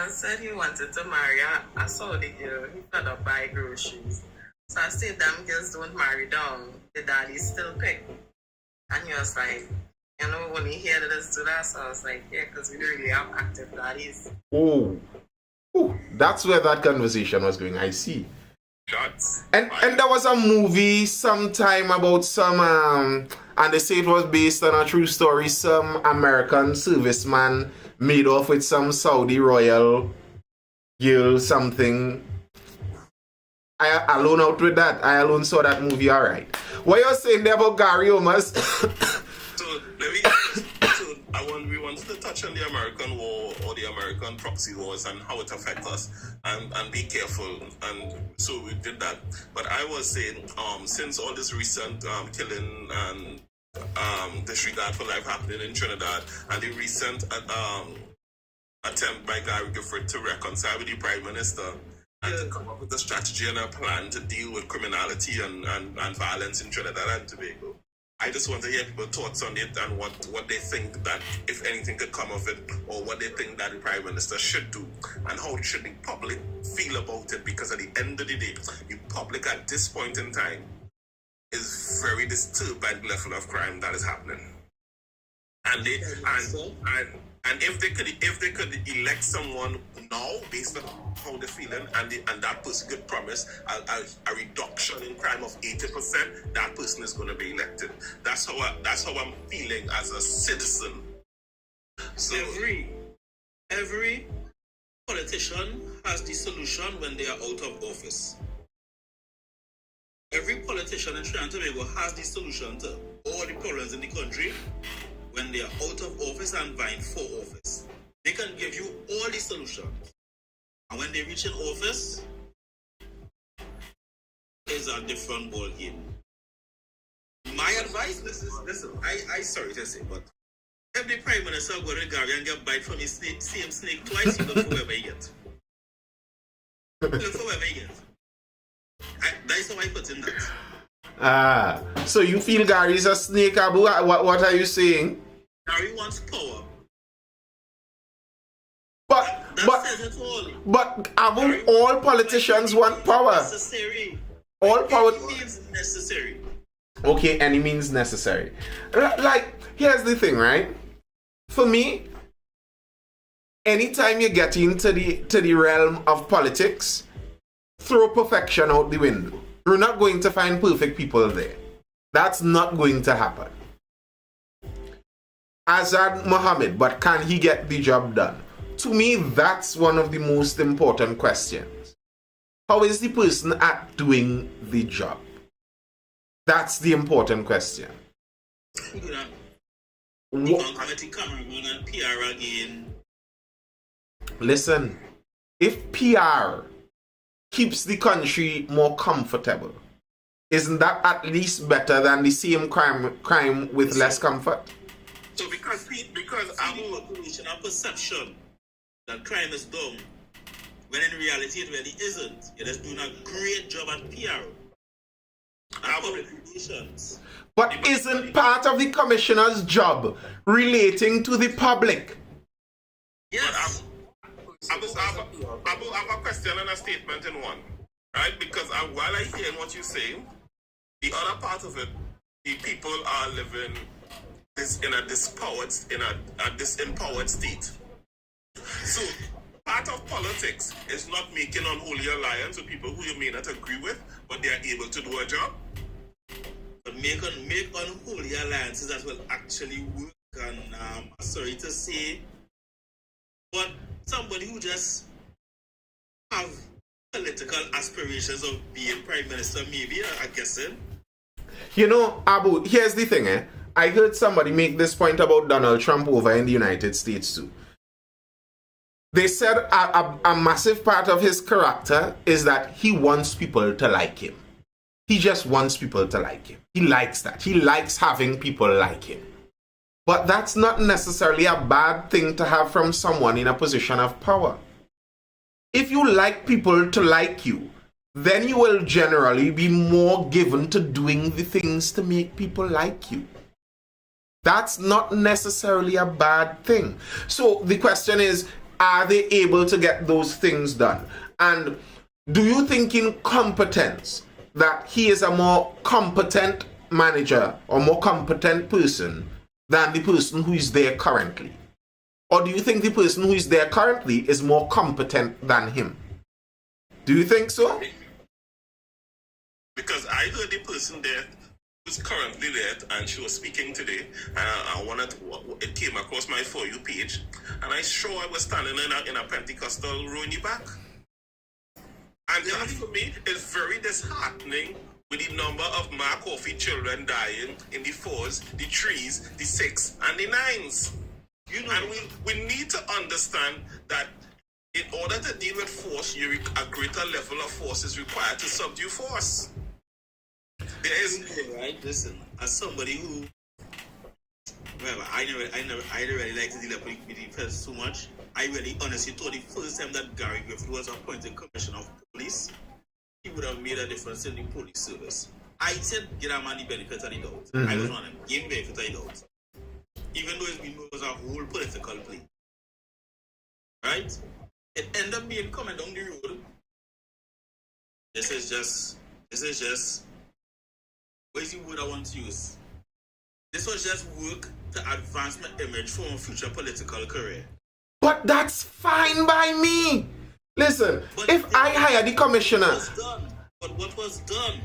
Said he wanted to marry a Saudi girl. He fed up buy groceries. So I said, damn girls don't marry down. The daddy still pick. And he was like, you know, when he heard us do that, so I was like, yeah, because we don't really have active daddies. Oh, that's where that conversation was going. I see. Shots. And there was a movie sometime about some and they say it was based on a true story. Some American serviceman made off with some Saudi royal girl something. I alone out with that. I alone saw that movie. All right. What you're saying there about Gary Omas? So we wanted to touch on the American war or the American proxy wars and how it affects us and be careful. And so we did that. But I was saying, since all this recent killing and disregard for life happening in Trinidad and the recent attempt by Gary Gifford to reconcile with the Prime Minister and to come up with a strategy and a plan to deal with criminality and violence in Trinidad and Tobago. I just want to hear people's thoughts on it and what they think that, if anything, could come of it, or what they think that the Prime Minister should do, and how should the public feel about it, because at the end of the day, the public at this point in time is very disturbed by the level of crime that is happening. And if they could elect someone now based on how they're feeling, and that person could promise a reduction in crime of 80%, that person is going to be elected. That's how I'm feeling as a citizen. So every politician has the solution when they are out of office. Every politician in Trinidad and Tobago has the solution to all the problems in the country when they are out of office and vying for office. They can give you all the solutions. And when they reach in office, it's a different ball game. My advice, listen, I sorry to say, but if the Prime Minister go to Gary and get bite from his same snake twice, you look for wherever he get. Look for wherever he get. That's how I put in that. So you feel Gary's a snake, Abu? What are you saying? Gary wants power. But But says it all. but Abu, all politicians want power. Necessary. All power. It means necessary. Okay, any means necessary. Like, here's the thing, right? For me, anytime you get into the realm of politics, throw perfection out the window. You're not going to find perfect people there. That's not going to happen. Azad Mohammed, but can he get the job done? To me, that's one of the most important questions. How is the person at doing the job? That's the important question. Cameraman and PR again. Listen, if PR keeps the country more comfortable, isn't that at least better than the same crime with less comfort? So because Our population and perception that crime is dumb, when in reality it really isn't. You're just doing a great job at PR. Public relations. But isn't part of the commissioner's job relating to the public? Yes. I have a question and a statement in one, right? Because while I hear what you're saying, the other part of it, the people are living in a disempowered state. So part of politics is not making unholy alliance with people who you may not agree with, but they are able to do a job. But make unholy alliances that will actually work. And sorry to say, but somebody who just have political aspirations of being prime minister, maybe, I guess. You know, Abu, here's the thing, I heard somebody make this point about Donald Trump over in the United States too. They said a massive part of his character is that he wants people to like him. He just wants people to like him. He likes that. He likes having people like him. But that's not necessarily a bad thing to have from someone in a position of power. If you like people to like you, then you will generally be more given to doing the things to make people like you. That's not necessarily a bad thing. So the question is, are they able to get those things done? And do you think in competence that he is a more competent manager or more competent person than the person who is there currently? Or do you think the person who is there currently is more competent than him? Do you think so? Because I heard the person there who's currently there, and she was speaking today, and it came across my For You page, and I was standing in a Pentecostal row in the back. And that for me is very disheartening with the number of Coffee children dying in the 4s, the 3s, the 6s, and the 9s. You know, and we need to understand that in order to deal with force, a greater level of force is required to subdue force. There is right. Listen, as somebody who, well, I never really like to deal with the press too much. I really honestly thought the first time that Gary Griffith was appointed commissioner of police, he would have made a difference in the police service. I said, give a man the benefit of the doubt. I was on him, give him benefit of the doubt. Even though it was a whole political play. Right? It ended up being coming down the road. This is just, what is the word I want to use? This was just work to advance my image for a future political career. But that's fine by me. Listen, but if I hire the commissioner... But what was done?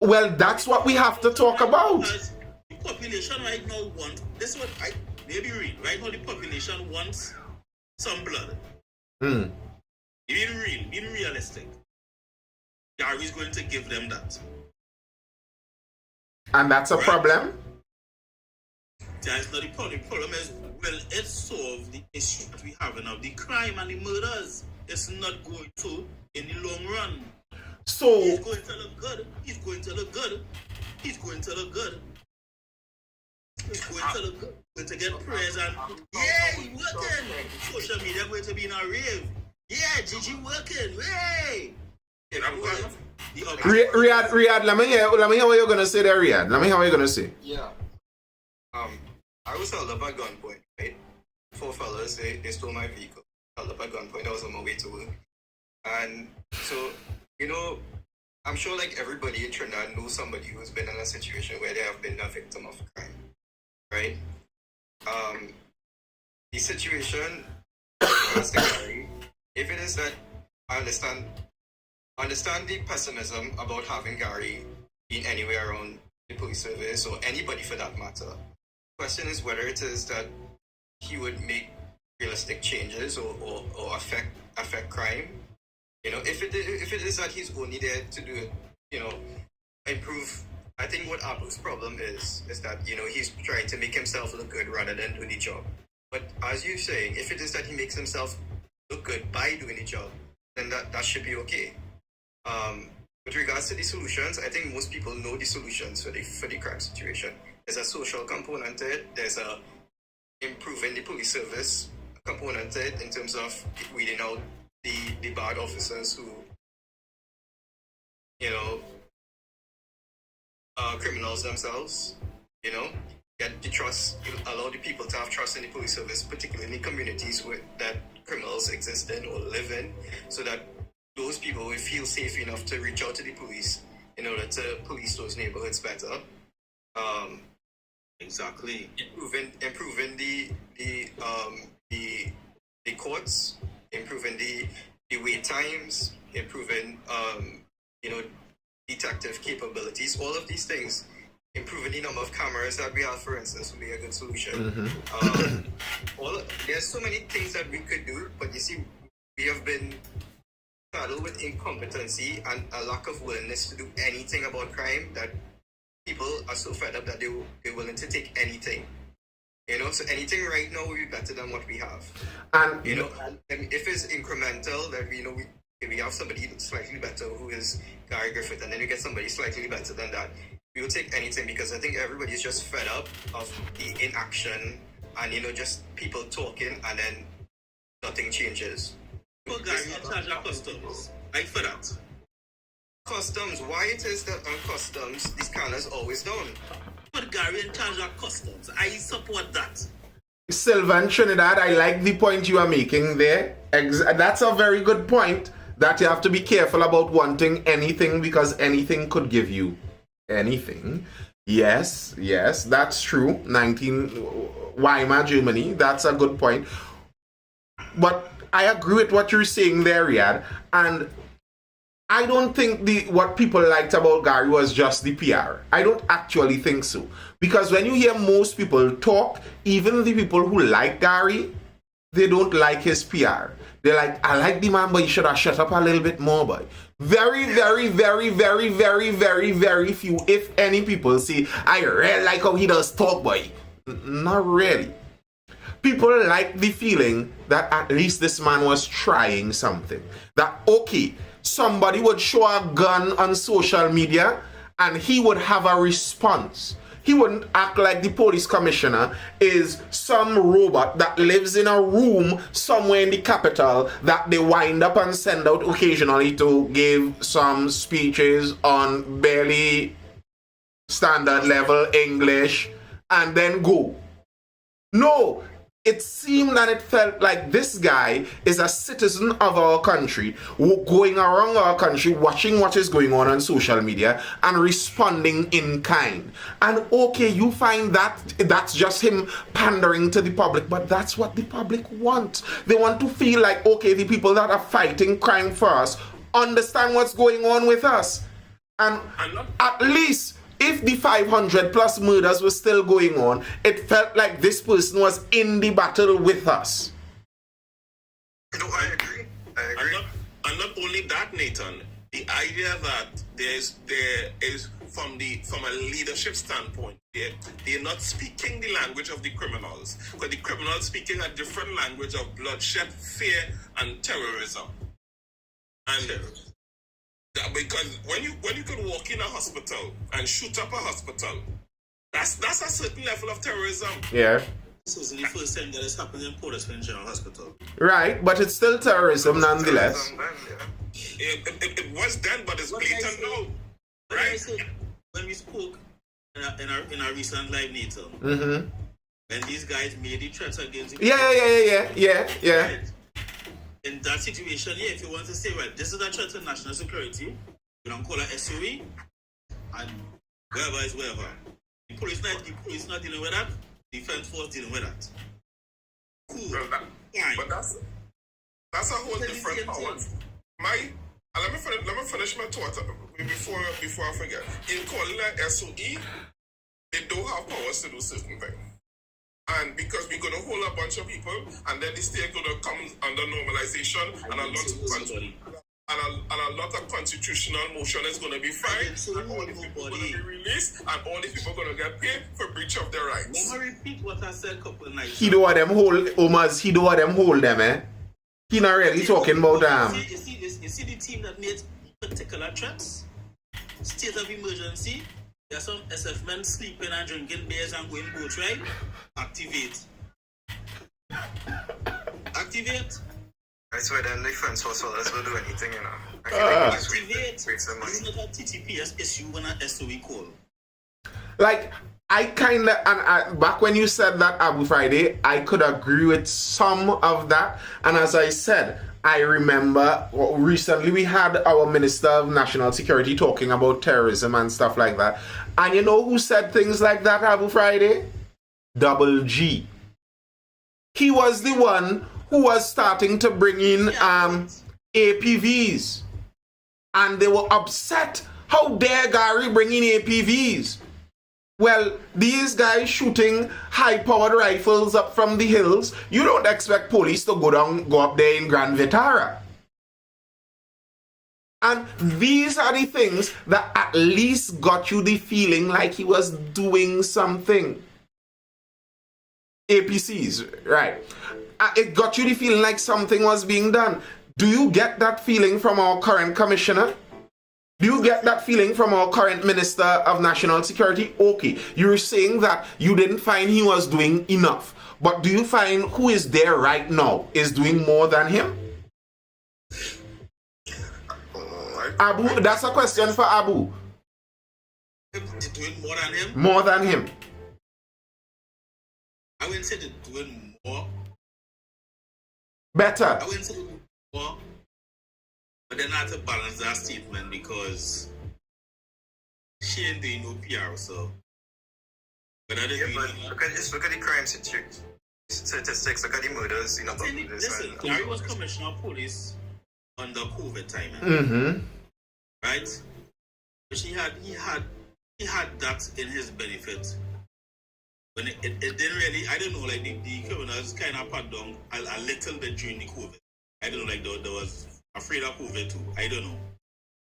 Well, that's what we have to talk about. The population right now wants... This is what I maybe read. Right now the population wants some blood. Being realistic. Gary's going to give them that. And that's a problem? That's not the problem. The problem is, will it solve the issue that we have now? The crime and the murders. It's not going to in the long run. So he's going to look good. He's going to look good. He's going to look good. He's going to look good. Going to get praise and he's working. Social media going to be in a rave. Yeah, Gigi working. Hey. Riyadh, let me hear what you're gonna say there, Riyadh. Let me hear what you're gonna say. Yeah. I was held up at gunpoint, right? 4 fellas, they stole my vehicle. held up at gunpoint. I was on my way to work. And so, I'm sure like everybody in Trinidad knows somebody who's been in a situation where they have been a victim of crime, right? The situation, if it is that I understand the pessimism about having Gary being anywhere around the police service or anybody for that matter. The question is whether it is that he would make realistic changes or affect crime. If it is that he's only there to do it, improve. I think what Apple's problem is that, he's trying to make himself look good rather than do the job. But as you're saying, if it is that he makes himself look good by doing the job, then that should be okay. With regards to the solutions, I think most people know the solutions for the crime situation. There's a social component to it. There's a improving the police service component to it in terms of weeding out the bad officers who, criminals themselves, get the trust, allow the people to have trust in the police service, particularly in communities that criminals exist in or live in, so that those people will feel safe enough to reach out to the police in order to police those neighborhoods better. Exactly. Improving the courts, improving the wait times, improving detective capabilities, all of these things, improving the number of cameras that we have, for instance, would be a good solution. There's so many things that we could do, but you see, we have been saddled with incompetency and a lack of willingness to do anything about crime that people are so fed up that they're willing to take anything. So anything right now will be better than what we have. And and if it's incremental, that we have somebody slightly better who is Gary Griffith, and then you get somebody slightly better than that, we will take anything, because I think everybody's just fed up of the inaction and just people talking and then nothing changes. Well, Gary, in charge of customs. Like for that. Customs, why it is that on customs the scanner's always down? But Gary in charge of customs, I support that. Sylvan Trinidad, I like the point you are making there. That's a very good point, that you have to be careful about wanting anything, because anything could give you anything. Yes, that's true. Weimar, Germany, that's a good point. But I agree with what you're saying there, Riyadh, and I don't think what people liked about Gary was just the PR. I don't actually think so. Because when you hear most people talk, even the people who like Gary, they don't like his PR. They're like, I like the man, but you should have shut up a little bit more, boy. Very, very, very, very, very, very, very few, if any, people say, I really like how he does talk, boy. Not really. People like the feeling that at least this man was trying something. That, okay, somebody would show a gun on social media and he would have a response. He wouldn't act like the police commissioner is some robot that lives in a room somewhere in the capital that they wind up and send out occasionally to give some speeches on barely standard level English and then go. No. It seemed and it felt like this guy is a citizen of our country, going around our country, watching what is going on social media and responding in kind. And okay, you find that's just him pandering to the public, but that's what the public want. They want to feel like, okay, the people that are fighting crime for us understand what's going on with us. And at least, if the 500 plus murders were still going on, it felt like this person was in the battle with us. No, I agree. And not only that, Nathan, the idea that there is from a leadership standpoint, they're not speaking the language of the criminals, because the criminals speaking a different language of bloodshed, fear, and terrorism. And because when you could walk in a hospital and shoot up a hospital, that's a certain level of terrorism. Yeah. This is the first time that has happened in Port General Hospital. Right, but it's still terrorism nonetheless. It was then, but it's blatant now. Right? When we spoke in our recent live meeting, Mm-hmm. when these guys made the threats against Yeah. right? in that situation, yeah, if you want to say, well, this is a threat to national security, you don't call it SOE, and wherever is wherever. The police not dealing with that. Defense force dealing with that. Cool. Well, but that's a whole different power. Let me finish my thought before I forget. In calling it SOE, they don't have powers to do certain things. And because we're going to hold a bunch of people, and then the state going to come under normalization, and a lot of constitutional motion is going to be filed, and all these people going to be released, and all these people going to get paid for breach of their rights. Let me repeat what I said a couple of nights. He do what them hold, Omas, he do what them hold them, eh? He not really talking about You see the team that made particular threats? State of emergency. There's some SF men sleeping and drinking beers and going boat ride. Activate. Activate. I swear then the defense force will do anything, you know. I think Activate. This is not a TTPS issue when an SOE call. Like, I kind of, back when you said that, Abu Friday, I could agree with some of that. And as I said, I remember recently we had our Minister of National Security talking about terrorism and stuff like that. And you know who said things like that, Abu Friday? Double G. He was the one who was starting to bring in APVs. And they were upset. How dare Gary bring in APVs? Well, these guys shooting high-powered rifles up from the hills, you don't expect police to go up there in Grand Vitara. And these are the things that at least got you the feeling like he was doing something. APCs, right. It got you the feeling like something was being done. Do you get that feeling from our current commissioner? Do you get that feeling from our current Minister of National Security? Okay, you're saying that you didn't find he was doing enough. But do you find who is there right now is doing more than him? Abu, that's a question for Abu. Doing more than him? More than him. I wouldn't say they're doing more. Better. I wouldn't say they're doing more. But then I have to balance that statement because she ain't doing no PR, so. But I didn't look at the crime statistics, look at the murders, you know. Listen, Gary was commissioner of police under COVID time. Mm-hmm. Right? But he had that in his benefit. When it didn't really, I don't know, like the criminals kind of pat down a little bit during the COVID. I don't know, like there was afraid of COVID too. I don't know.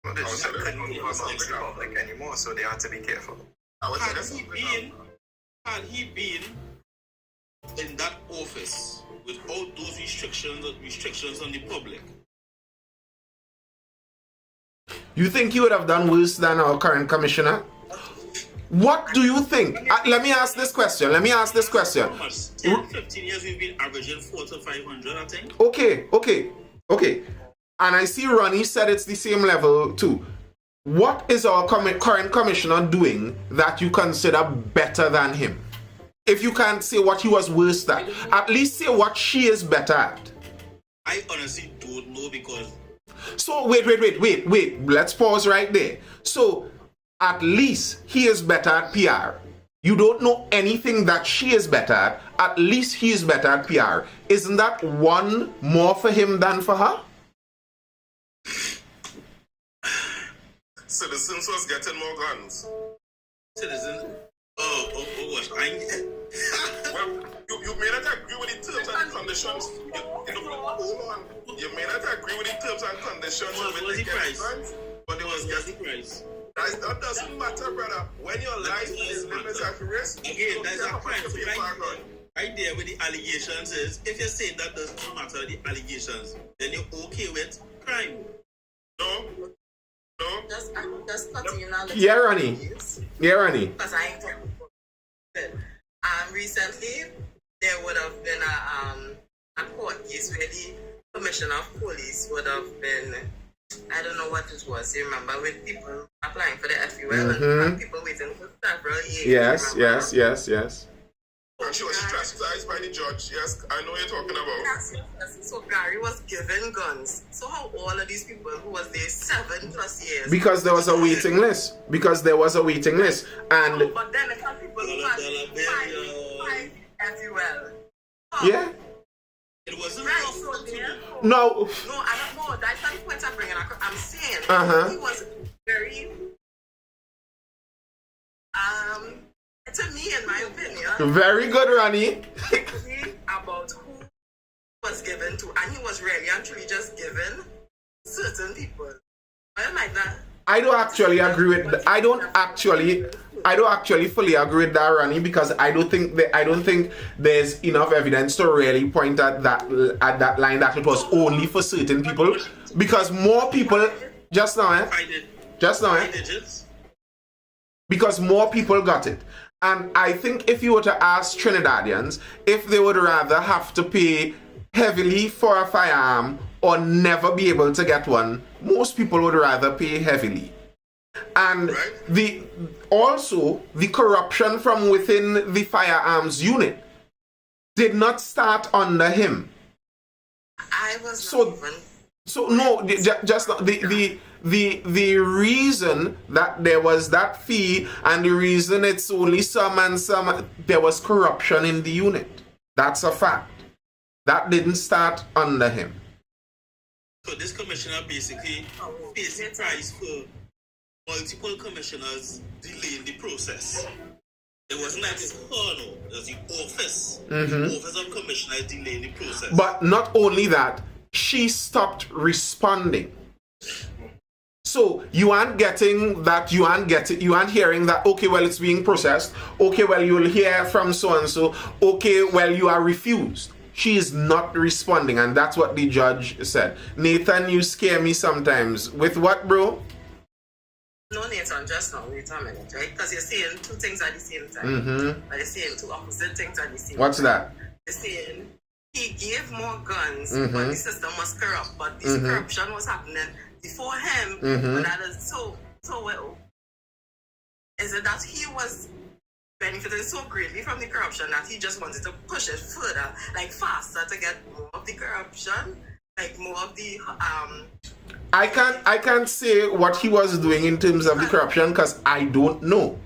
Well, they just couldn't move about the public anymore, so they had to be careful. Had he been in that office with all those restrictions on the public, you think he would have done worse than our current commissioner? What do you think? Let me ask this question. 10, 15 years we've been averaging 400 to 500, I think. Okay. And I see Ronnie said it's the same level too. What is our current commissioner doing that you consider better than him? If you can't say what he was worse at least say what she is better at. I honestly don't know because... So, wait. Let's pause right there. So, at least he is better at PR. You don't know anything that she is better at. At least he is better at PR. Isn't that one more for him than for her? Citizens was getting more guns. Citizens? Oh gosh. Well, you may not agree with the terms and conditions. Hold on. You may not agree with the terms and conditions. What was the price? But it was the price. That doesn't matter, brother. When your life is at risk, again, that's a crime. Right there with the allegations is, if you're saying that doesn't matter the allegations, then you're okay with crime. No. Just continue now. Yeah, Ronnie. Because I ain't talking about it. Recently, there would have been a court case where the commissioner of police would have been, I don't know what it was, you remember, with people applying for the FUL and people waiting for several years. Yes. And she was chastised by by the judge. Yes, I know what you're talking about. Yes. So Gary was given guns. So how all of these people who was there 7+ years? Because there was a waiting list. And No, but then there are people who had five FUL. yeah. It wasn't Right, enough so to therefore, No. no, I don't know. That's not the point I'm bringing. I'm saying he was very, to me, in my opinion, Very good, Ronnie. picky about who was given to, and he was really and truly just given certain people. I might not. I don't actually agree with. I don't actually fully agree with that, Ronnie, because I don't think there's enough evidence to really point at that line that it was only for certain people, because more people just now, I did. Digits. because more people got it. And I think if you were to ask Trinidadians if they would rather have to pay heavily for a firearm or never be able to get one, most people would rather pay heavily. And the corruption from within the firearms unit did not start under him. I was not even. So no, just the reason that there was that fee and the reason it's only some and some, there was corruption in the unit. That's a fact. That didn't start under him. So this commissioner basically pays the price for multiple commissioners delaying the process. It wasn't like this, no, it was the office. The office of commissioner delaying the process. But not only that, she stopped responding. So you aren't getting that, you aren't hearing that, okay, well, it's being processed. Okay, well, you'll hear from so-and-so. Okay, well, you are refused. She is not responding, and that's what the judge said. Nathan, you scare me sometimes. With what, bro? No, Nathan, just now, wait a minute, right? Because you're saying two things at the same time. But you're saying two opposite things at the same time. What's that? You're saying he gave more guns, but the system was corrupt. But this corruption was happening before him. But that is so well. Is it that he was benefited so greatly from the corruption that he just wanted to push it further, like faster, to get more of the corruption, like more of the I can't say what he was doing in terms of the corruption because I don't know.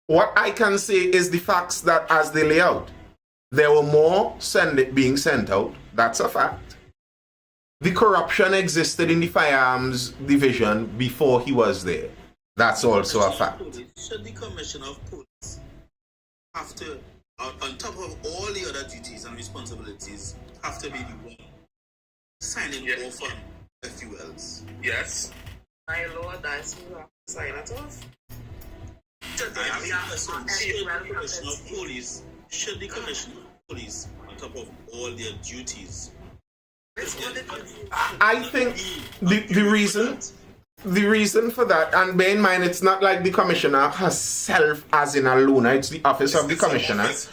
What I can say is the facts that as they lay out, there were more being sent out. That's a fact. The corruption existed in the firearms division before he was there. That's also a fact. Should the commissioner of police have to, on top of all the other duties and responsibilities, have to be the one signing off on FULs? Yes. my lord, that's who I sign it off. Should the commissioner of police, on top of all their duties, I think the reason for that, and bear in mind, it's not like the commissioner herself as in a Luna, it's the office of the commissioner. Office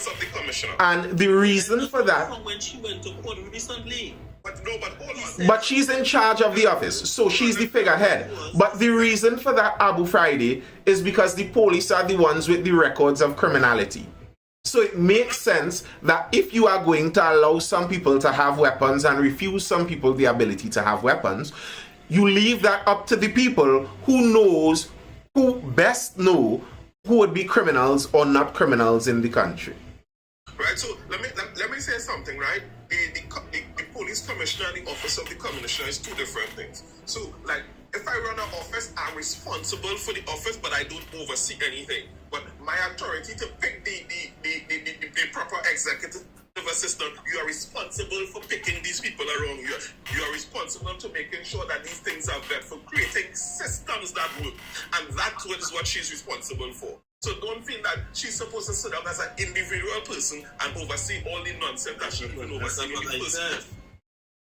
of the commissioner. And the reason for that, from when she went to court recently. But hold on. but she's in charge of the office, so she's the figurehead. But the reason for that, Abu Friday, is because the police are the ones with the records of criminality. So it makes sense that if you are going to allow some people to have weapons and refuse some people the ability to have weapons, you leave that up to the people who best know who would be criminals or not criminals in the country. Right, so let me say something, right? The police commissioner and the office of the commissioner is two different things. So, like, if I run an office, I'm responsible for the office, but I don't oversee anything. But my authority to pick the proper executive assistant, you are responsible for picking these people around you. You are responsible to making sure that these things are vetted, for creating systems that work. And that's what she's responsible for. So don't feel that she's supposed to sit down as an individual person and oversee all the nonsense that she even oversee in the person.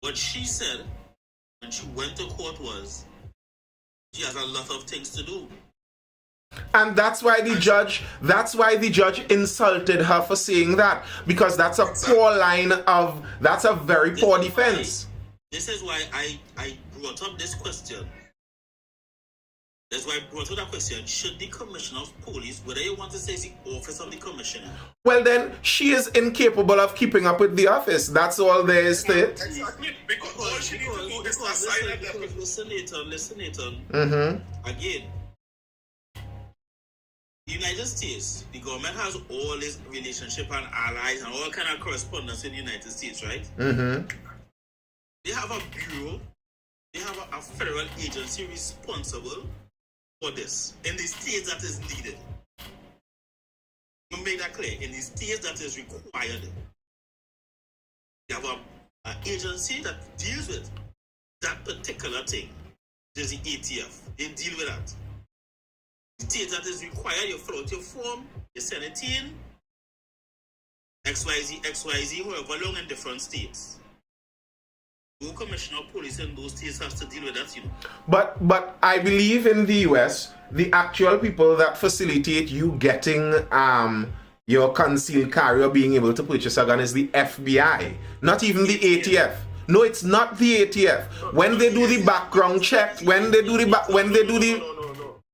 What she said when she went to court was she has a lot of things to do. And that's why the judge insulted her for saying that, because that's a poor that's a very poor defense. This is why I brought up this question. That's why I brought up that question. Should the commissioner of police, whether you want to say it's the office of the commissioner, Well, then she is incapable of keeping up with the office. That's all there is to it. Exactly. Because all she needs to do is assign a deputy. listen, Nathan. Mm-hmm. Again, the United States, the government has all this relationship and allies and all kind of correspondence in the United States, right? Mm-hmm. They have a bureau, they have a federal agency responsible for this in the states that is needed. Make that clear. In the states that is required, you have an agency that deals with that particular thing. There's the ATF. They deal with that. The state that is required, you fill out your form, you send it in, XYZ, however long in different states. No commissioner of police in those states has to deal with that, you know. But I believe in the US, the actual people that facilitate you getting your concealed carry or being able to purchase a gun is the FBI, not even the ATF. No, it's not the ATF. When they do the background check, when they do the No,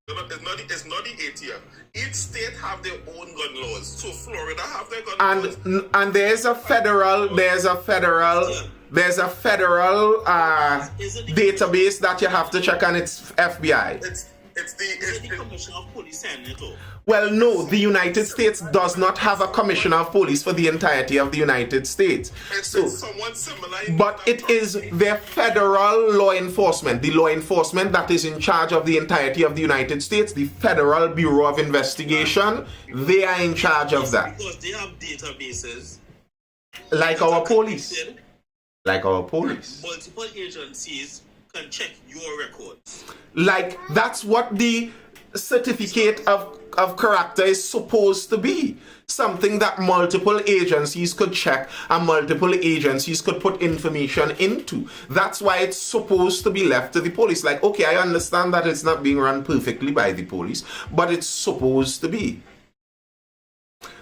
it's not the ATF. Each state have their own gun laws. So Florida have their gun laws. and there's a federal database that you have to check, and it's FBI. It's The commissioner of police sending it off. Well, no, the United States does not have a commissioner of police for the entirety of the United States. it's someone similar. But it is their federal law enforcement, the law enforcement that is in charge of the entirety of the United States, the Federal Bureau of Investigation. They are in charge of that. Because they have databases. Like our police. Like our police. Multiple agencies can check your records. Like, that's what the certificate of character is supposed to be. Something that multiple agencies could check and multiple agencies could put information into. That's why it's supposed to be left to the police. Like, okay, I understand that it's not being run perfectly by the police, but it's supposed to be.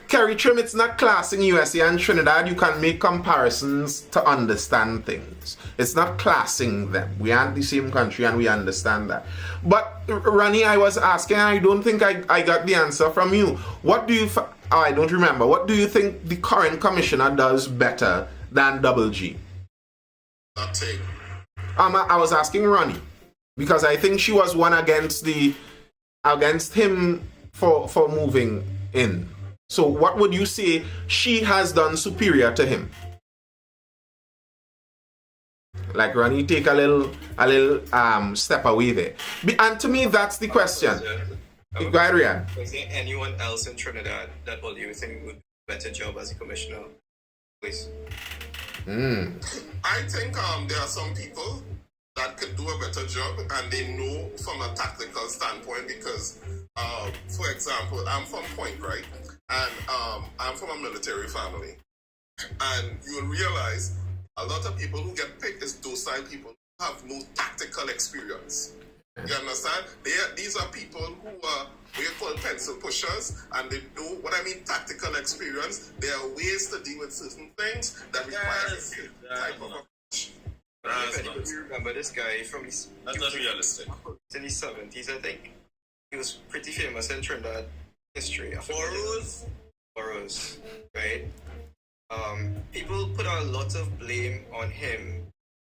Kerry Trim, it's not classing USA and Trinidad. You can make comparisons to understand things. It's not classing them. We aren't the same country and we understand that. But Ronnie, I was asking, I don't think I got the answer from you. What do you, I don't remember. What do you think the current commissioner does better than Double G? Nothing. I was asking Ronnie because I think she was one against him for moving in. So what would you say she has done superior to him? Like, Ronnie, take a little step away there. And to me, that's the question. Go ahead, Rian. Is there anyone else in Trinidad that you think would do a better job as a commissioner? Please. I think there are some people that could do a better job, and they know from a tactical standpoint because, for example, I'm from Point, right? And I'm from a military family. And you'll realize a lot of people who get picked is docile people who have no tactical experience. You understand? These are people who are what you call pencil pushers, and they know what I mean tactical experience. There are ways to deal with certain things that require a certain type of approach. If anybody remember this guy from his... That's not realistic. In his 70s, I think. He was pretty famous in Trinidad history. Boroughs, right? People put a lot of blame on him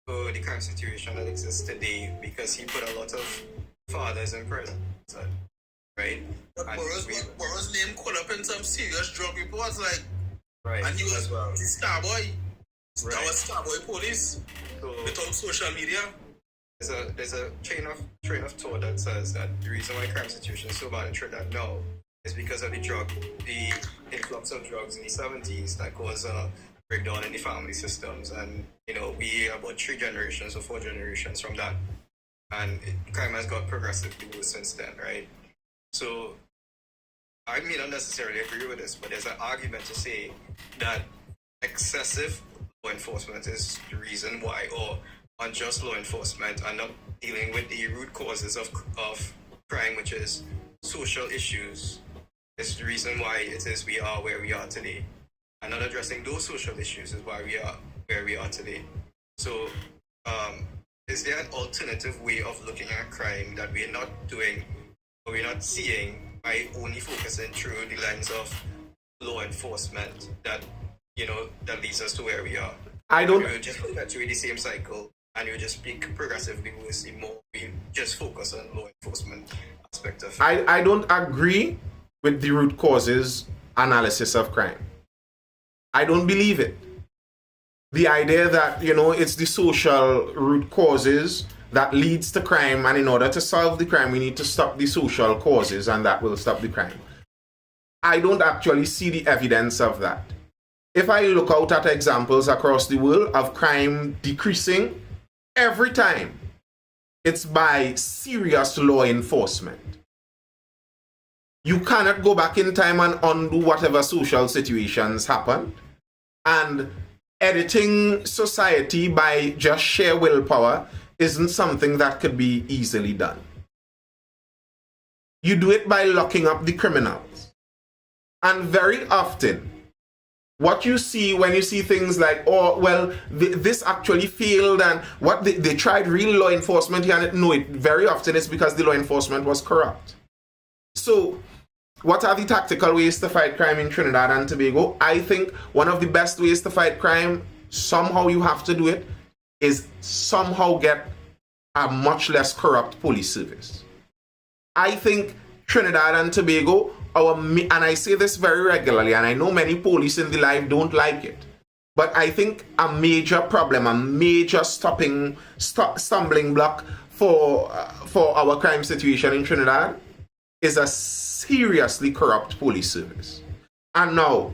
for the current situation that exists today because he put a lot of fathers in prison, right? But Borough's name caught up in some serious drug reports, like, right? and he was well. the Starboy. Right. That was Starboy police. So Without social media. there's a train of thought that says that the reason why crime situation is so bad in Trinidad now is because of the influx of drugs in the 70s that caused a breakdown in the family systems, and we are about 3 generations or 4 generations from that, and crime has got progressively worse since then, right? So I may not necessarily agree with this, but there's an argument to say that excessive law enforcement is the reason why, or unjust law enforcement are not dealing with the root causes of crime, which is social issues, is the reason why we are where we are today. And not addressing those social issues is why we are where we are today. So Is there an alternative way of looking at crime that we're not doing or we're not seeing by only focusing through the lens of law enforcement that, that leads us to where we are? I don't. We just perpetuate the same cycle and you just speak progressively worse the more we just focus on law enforcement aspect of it. I don't agree with the root causes analysis of crime. I don't believe it. The idea that, it's the social root causes that leads to crime, and in order to solve the crime, we need to stop the social causes, and that will stop the crime. I don't actually see the evidence of that. If I look out at examples across the world of crime decreasing, every time it's by serious law enforcement. You cannot go back in time and undo whatever social situations happened. And editing society by just sheer willpower isn't something that could be easily done. You do it by locking up the criminals. And very often, what you see when you see things like, this actually failed, and what they tried real law enforcement here, and very often it's because the law enforcement was corrupt. So, what are the tactical ways to fight crime in Trinidad and Tobago? I think one of the best ways to fight crime, somehow you have to do it, is somehow get a much less corrupt police service. I think Trinidad and Tobago, and I say this very regularly, and I know many police in the life don't like it, but I think a major problem, a major stumbling block for our crime situation in Trinidad is a seriously corrupt police service. And now,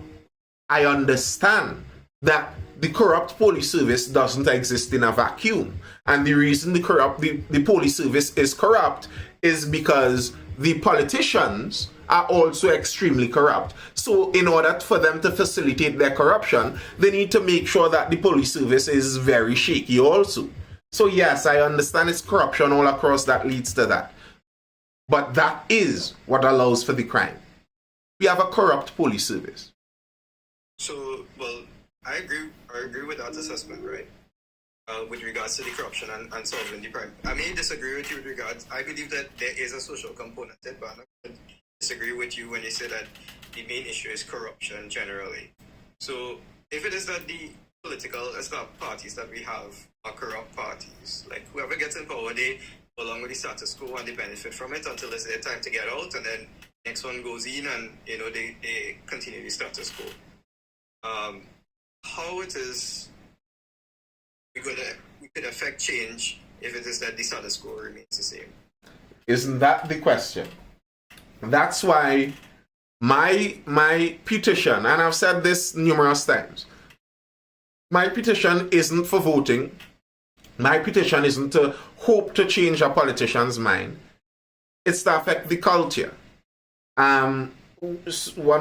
I understand that the corrupt police service doesn't exist in a vacuum. And the reason the police service is corrupt is because the politicians are also extremely corrupt. So in order for them to facilitate their corruption, they need to make sure that the police service is very shaky also. So yes, I understand it's corruption all across that leads to that. But that is what allows for the crime. We have a corrupt police service. So, I agree with that assessment, right? With regards to the corruption and solving the crime. I may disagree with you with regards. I believe that there is a social component to it, but I disagree with you when you say that the main issue is corruption generally. So, if it is that the political parties that we have are corrupt parties, like whoever gets in power, they along with the status quo and they benefit from it until it's their time to get out, and then next one goes in and they continue the status quo. How it is we could affect change if it is that the status quo remains the same? Isn't that the question? That's why my petition, and I've said this numerous times, my petition isn't for voting. My petition isn't to hope to change a politician's mind. It's to affect the culture. One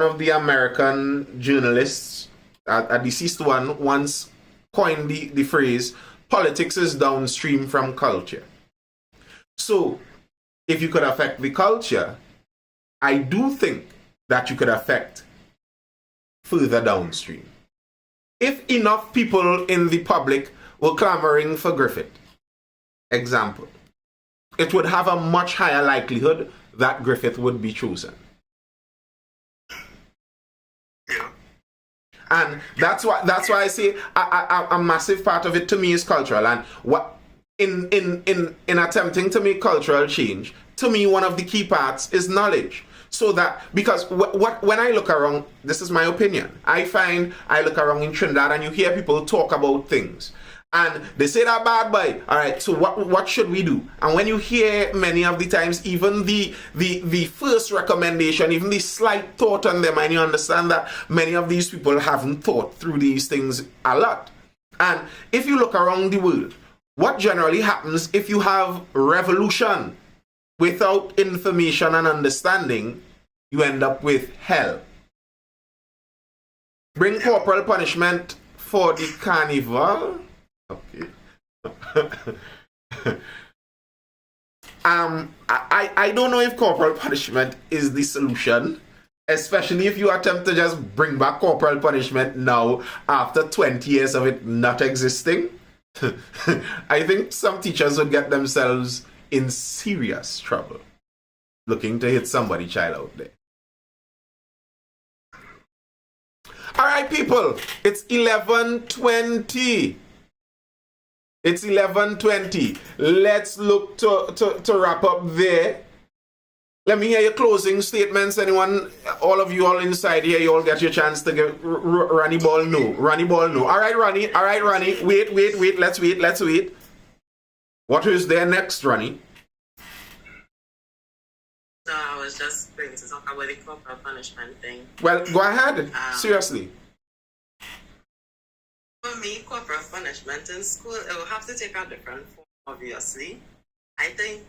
of the American journalists, a deceased one, once coined the phrase, politics is downstream from culture. So, if you could affect the culture, I do think that you could affect further downstream. If enough people in the public were clamoring for Griffith, example, it would have a much higher likelihood that Griffith would be chosen. Yeah. And that's why I say a massive part of it to me is cultural. And what in attempting to make cultural change, to me one of the key parts is knowledge. So that, because when I look around, this is my opinion, I look around in Trinidad and you hear people talk about things. And they say that bad boy. All right, so what should we do? And when you hear many of the times, even the first recommendation, even the slight thought on them, and you understand that many of these people haven't thought through these things a lot. And if you look around the world, what generally happens if you have revolution without information and understanding, you end up with hell. Bring corporal punishment for the carnival. Okay. I don't know if corporal punishment is the solution, especially if you attempt to just bring back corporal punishment now after 20 years of it not existing. I think some teachers would get themselves in serious trouble looking to hit somebody's child out there. All right, people, it's 11:20. It's 11:20. Let's look to wrap up there. Let me hear your closing statements. Anyone, all of you all inside here, you all get your chance to give Ronnie Ball no. Ronnie Ball no. All right, Ronnie. Wait. Let's wait. What is there next, Ronnie? No, I was just going to talk about the corporal punishment thing. Well, go ahead. Seriously. For me, corporal punishment in school, it will have to take a different form, obviously. I think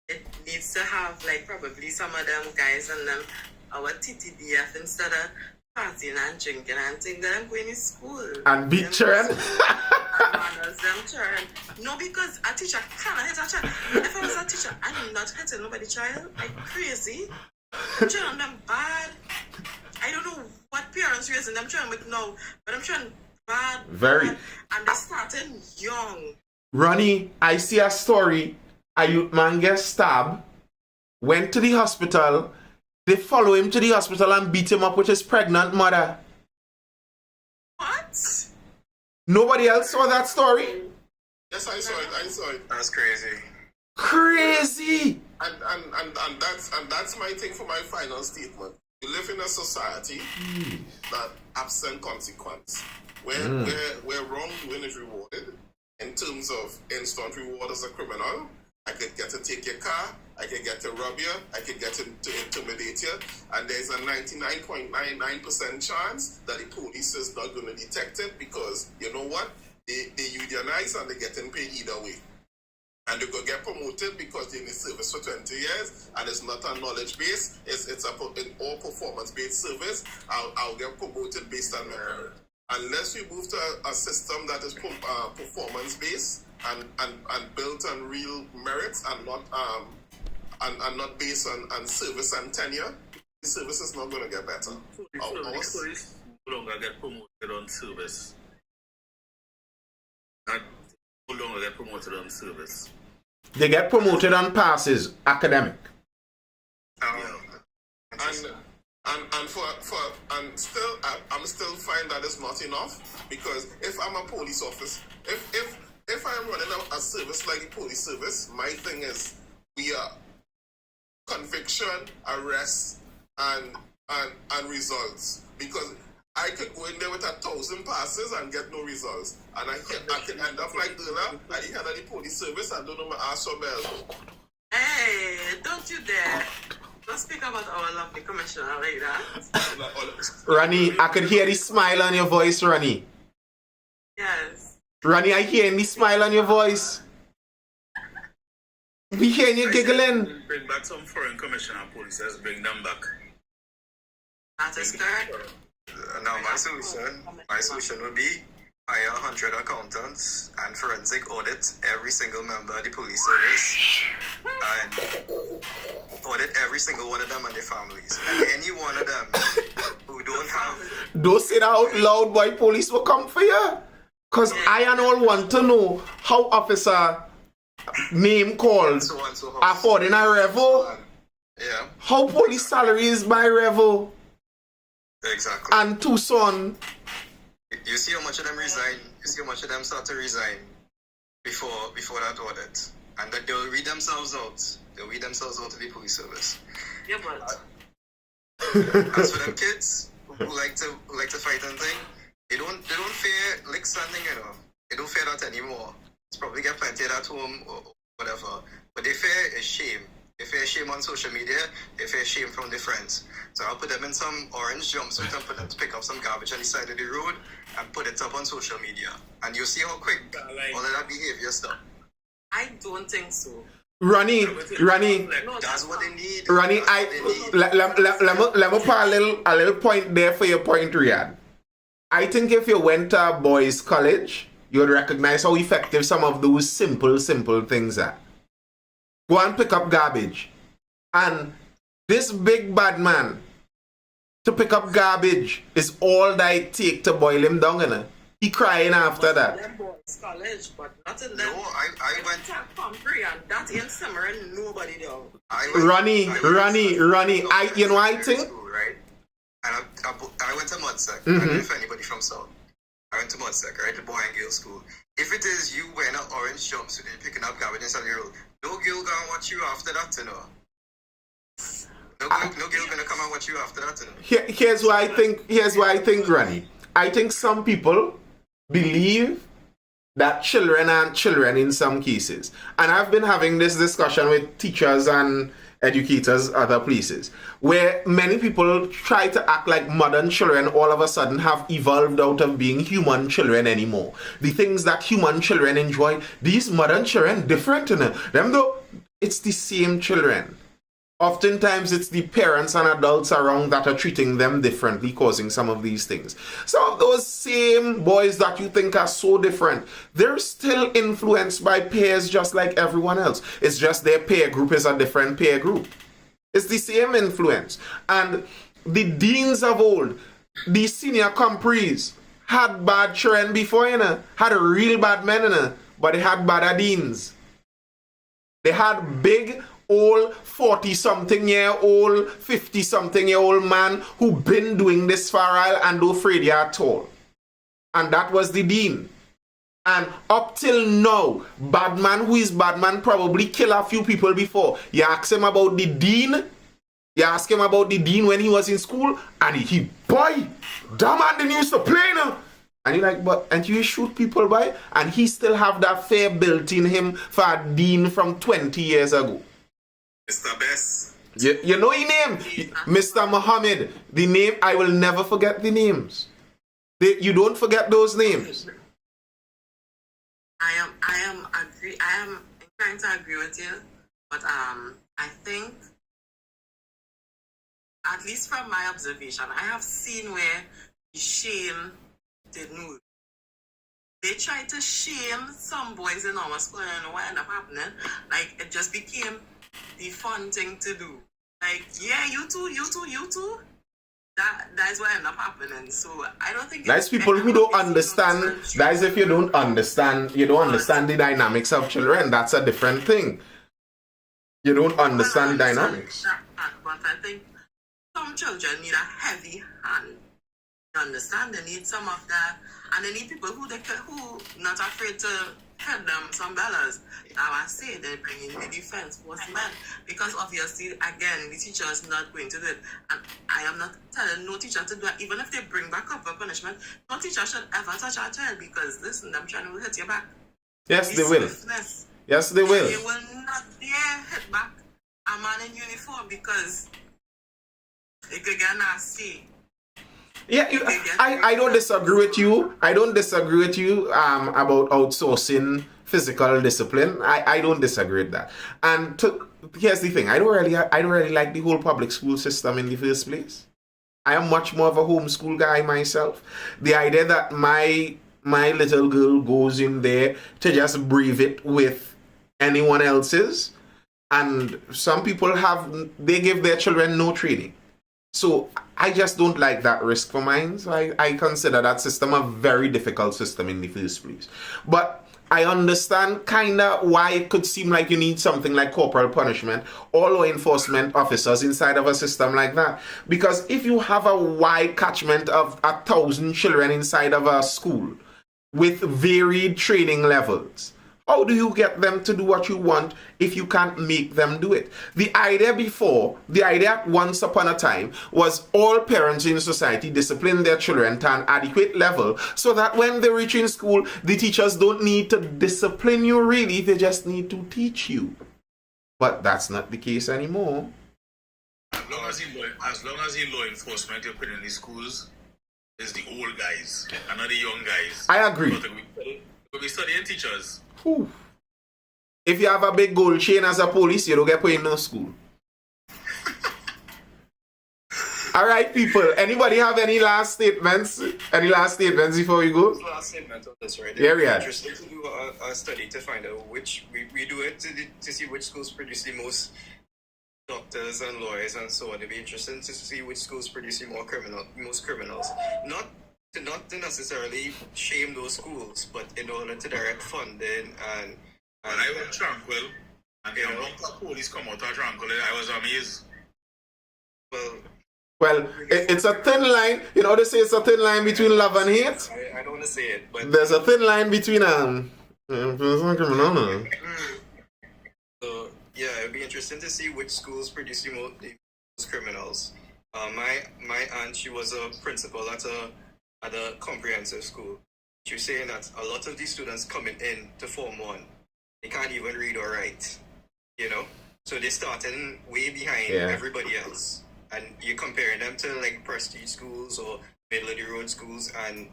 it needs to have, like, probably some of them guys and them, our TTDF, instead of partying and drinking and things, them going to school. And beat children. No, because a teacher cannot hit a child. If I was a teacher, I'm not hitting nobody's child. Like crazy. I'm trying them bad. I don't know what parents raising them trying with now, but I'm trying bad. Very. Bad, and they starting young. Ronnie, I see a story. A youth man gets stabbed, went to the hospital. They follow him to the hospital and beat him up with his pregnant mother. What? Nobody else saw that story? Yes, I saw it. That's crazy. Crazy! And that's my thing for my final statement. We live in a society that absent consequence, where wrongdoing is rewarded in terms of instant reward as a criminal. I could get to take your car, I could get to rob you, I could get to intimidate you, and there's a 99.99% chance that the police is not going to detect it because, you know what, they unionize and they're getting paid either way. And they could get promoted because they're in the service for 20 years and it's not a knowledge base, it's an all performance based service. I'll get promoted based on merit. Unless we move to a system that is performance based and built on real merits and not based on service and tenure, the service is not going to get better. Police no longer get promoted on service. No longer get promoted on service. They get promoted on passes, academic. And still, I'm still find that it's not enough because if I'm a police officer, if I'm running a service like the police service, my thing is we are conviction, arrest, and results. Because I could go in there with 1,000 passes and get no results, and I can end up like Dula at the head of the police service and don't know my ass or bell. Hey, don't you dare. Don't speak about our lovely commissioner like that. Ronnie, I could hear the smile on your voice, Ronnie. Yes. Ronnie, I hear the smile on your voice. We hearing you giggling. Bring back some foreign commissioner police. Let's bring them back. That is correct. Now, my solution would be hire 100 accountants and forensic audit every single member of the police service and audit every single one of them and their families. And any one of them who don't have... Don't say that out loud, boy. Police will come for you. Because I and all want to know how officer name called affording a revo. Yeah. How police salary is by revo. Exactly. And Tucson. You see how much of them resign. You see how much of them start to resign before that audit, and that they'll read themselves out. They'll read themselves out of the police service. Yeah, but As for them kids who like to fight and thing, they don't fear lick standing, you know. They don't fear that anymore. It's probably get plenty of that at home or whatever. But they fear is shame. They fear shame on social media. They fear shame from their friends. So I'll put them in some orange jumpsuit and put them to pick up some garbage on the side of the road and put it up on social media. And you'll see how quick all of that behavior stuff. I don't think so. Ronnie, No, That's what they need. Ronnie, That's what they need. let me put a little point there for your point, Riyadh. I think if you went to a boys' college, you would recognize how effective some of those simple things are. Go and pick up garbage. And this big bad man to pick up garbage is all that it take to boil him down, you know? He crying after that. Them boys college, but not in No, them. I went. to Pumphrey, and that ain't simmering nobody down. Ronnie, you know I think. School, right? And I went to Mudsec. I don't know if anybody from South. I went to Mudsec, right? The boy and girl school. If it is you wearing an orange jumpsuit and picking up garbage on the road, no girl gonna watch you after that, you know. No girl gonna come and watch you after that, you know. Here's why I think, Ronnie. I think some people believe that children aren't children in some cases. And I've been having this discussion with teachers and educators other places, where many people try to act like modern children all of a sudden have evolved out of being human children anymore. The things that human children enjoy, these modern children different in them, though it's the same children. Oftentimes it's the parents and adults around that are treating them differently, causing some of these things. Some of those same boys that you think are so different, they're still influenced by peers just like everyone else. It's just their peer group is a different peer group. It's the same influence. And the deans of old, the senior compris, had bad children before, had a real bad men, but they had bad deans. They had big old 40-something-year-old, 50-something-year-old man who been doing this for a while and don't afraid you at all. And that was the dean. And up till now, bad man who is bad man probably kill a few people before. You ask him about the dean. You ask him about the dean when he was in school, and he boy, that man didn't used to play now. And you're like, but and you shoot people by, and he still have that fear built in him for a dean from 20 years ago. Mr. Best. You know his name, Mr. Muhammad. The name, I will never forget the names. You don't forget those names. I am inclined to agree with you, but I think, at least from my observation, I have seen where the shame didn't move. They tried to shame some boys in our school, and what ended up happening, like, it just became the fun thing to do. Like, yeah, you too. That is what ended up happening. So I don't think that's people who don't understand. That is if you don't understand the dynamics of children. That's a different thing. You don't understand dynamics. But I think some children need a heavy hand. You understand? They need some of that, and they need people who not afraid to head them some dollars. Now I say they bring in the defense force men, because obviously again the teacher is not going to do it, and I am not telling no teacher to do it. Even if they bring back up a punishment, no teacher should ever touch a child, because listen, them trying to hit you back. Yes, they will. Yes, they will. They will not dare hit back a man in uniform, because it could get nasty. Yeah, I don't disagree with you. I don't disagree with you about outsourcing physical discipline. I don't disagree with that. And here's the thing: I don't really like the whole public school system in the first place. I am much more of a homeschool guy myself. The idea that my little girl goes in there to just breathe it with anyone else's, and some people they give their children no training. So I just don't like that risk for mine. So I consider that system a very difficult system in the first place. But I understand kind of why it could seem like you need something like corporal punishment or law enforcement officers inside of a system like that. Because if you have a wide catchment of 1,000 children inside of a school with varied training levels, how do you get them to do what you want if you can't make them do it? The idea once upon a time was all parents in society discipline their children to an adequate level so that when they reach in school, the teachers don't need to discipline you really, they just need to teach you. But that's not the case anymore. As long as the law enforcement you put in the schools is the old guys and not the young guys. I agree. But we studying teachers. Whew. If you have a big gold chain as a police, you don't get put in no school. All right, people. Anybody have any last statements? Any last statements before we go? Last statement of this, right? Yeah, we are. Interesting to do a study to find out which we do it to see which schools produce the most doctors and lawyers and so on. It'd be interesting to see which schools produce most criminals. Not not to necessarily shame those schools, but in order to direct funding and I was tranquil, and the amount of police come out of tranquil, I was amazed. Well, it's a thin line. You know they say it's a thin line between love and hate. I don't want to say it, but There's a thin line between So yeah, it'd be interesting to see which schools produce the most criminals. My aunt, she was a principal at a comprehensive school. She was saying that a lot of these students coming in to Form 1, they can't even read or write, you know? So they're starting way behind everybody else. And you're comparing them to like prestige schools or middle of the road schools, and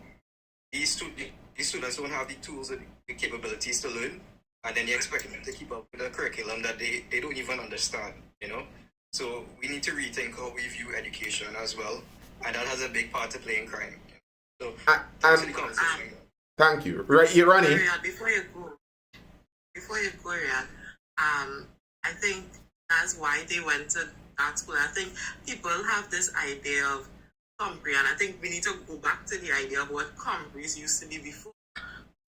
these students don't have the tools and the capabilities to learn, and then you expect them to keep up with a curriculum that they don't even understand, you know? So we need to rethink how we view education as well, and that has a big part to play in crime. So that's the conversation. Thank you. Right, you're running. Before you go, Riyad, I think that's why they went to that school. I think people have this idea of Compre, and I think we need to go back to the idea of what Compres used to be before.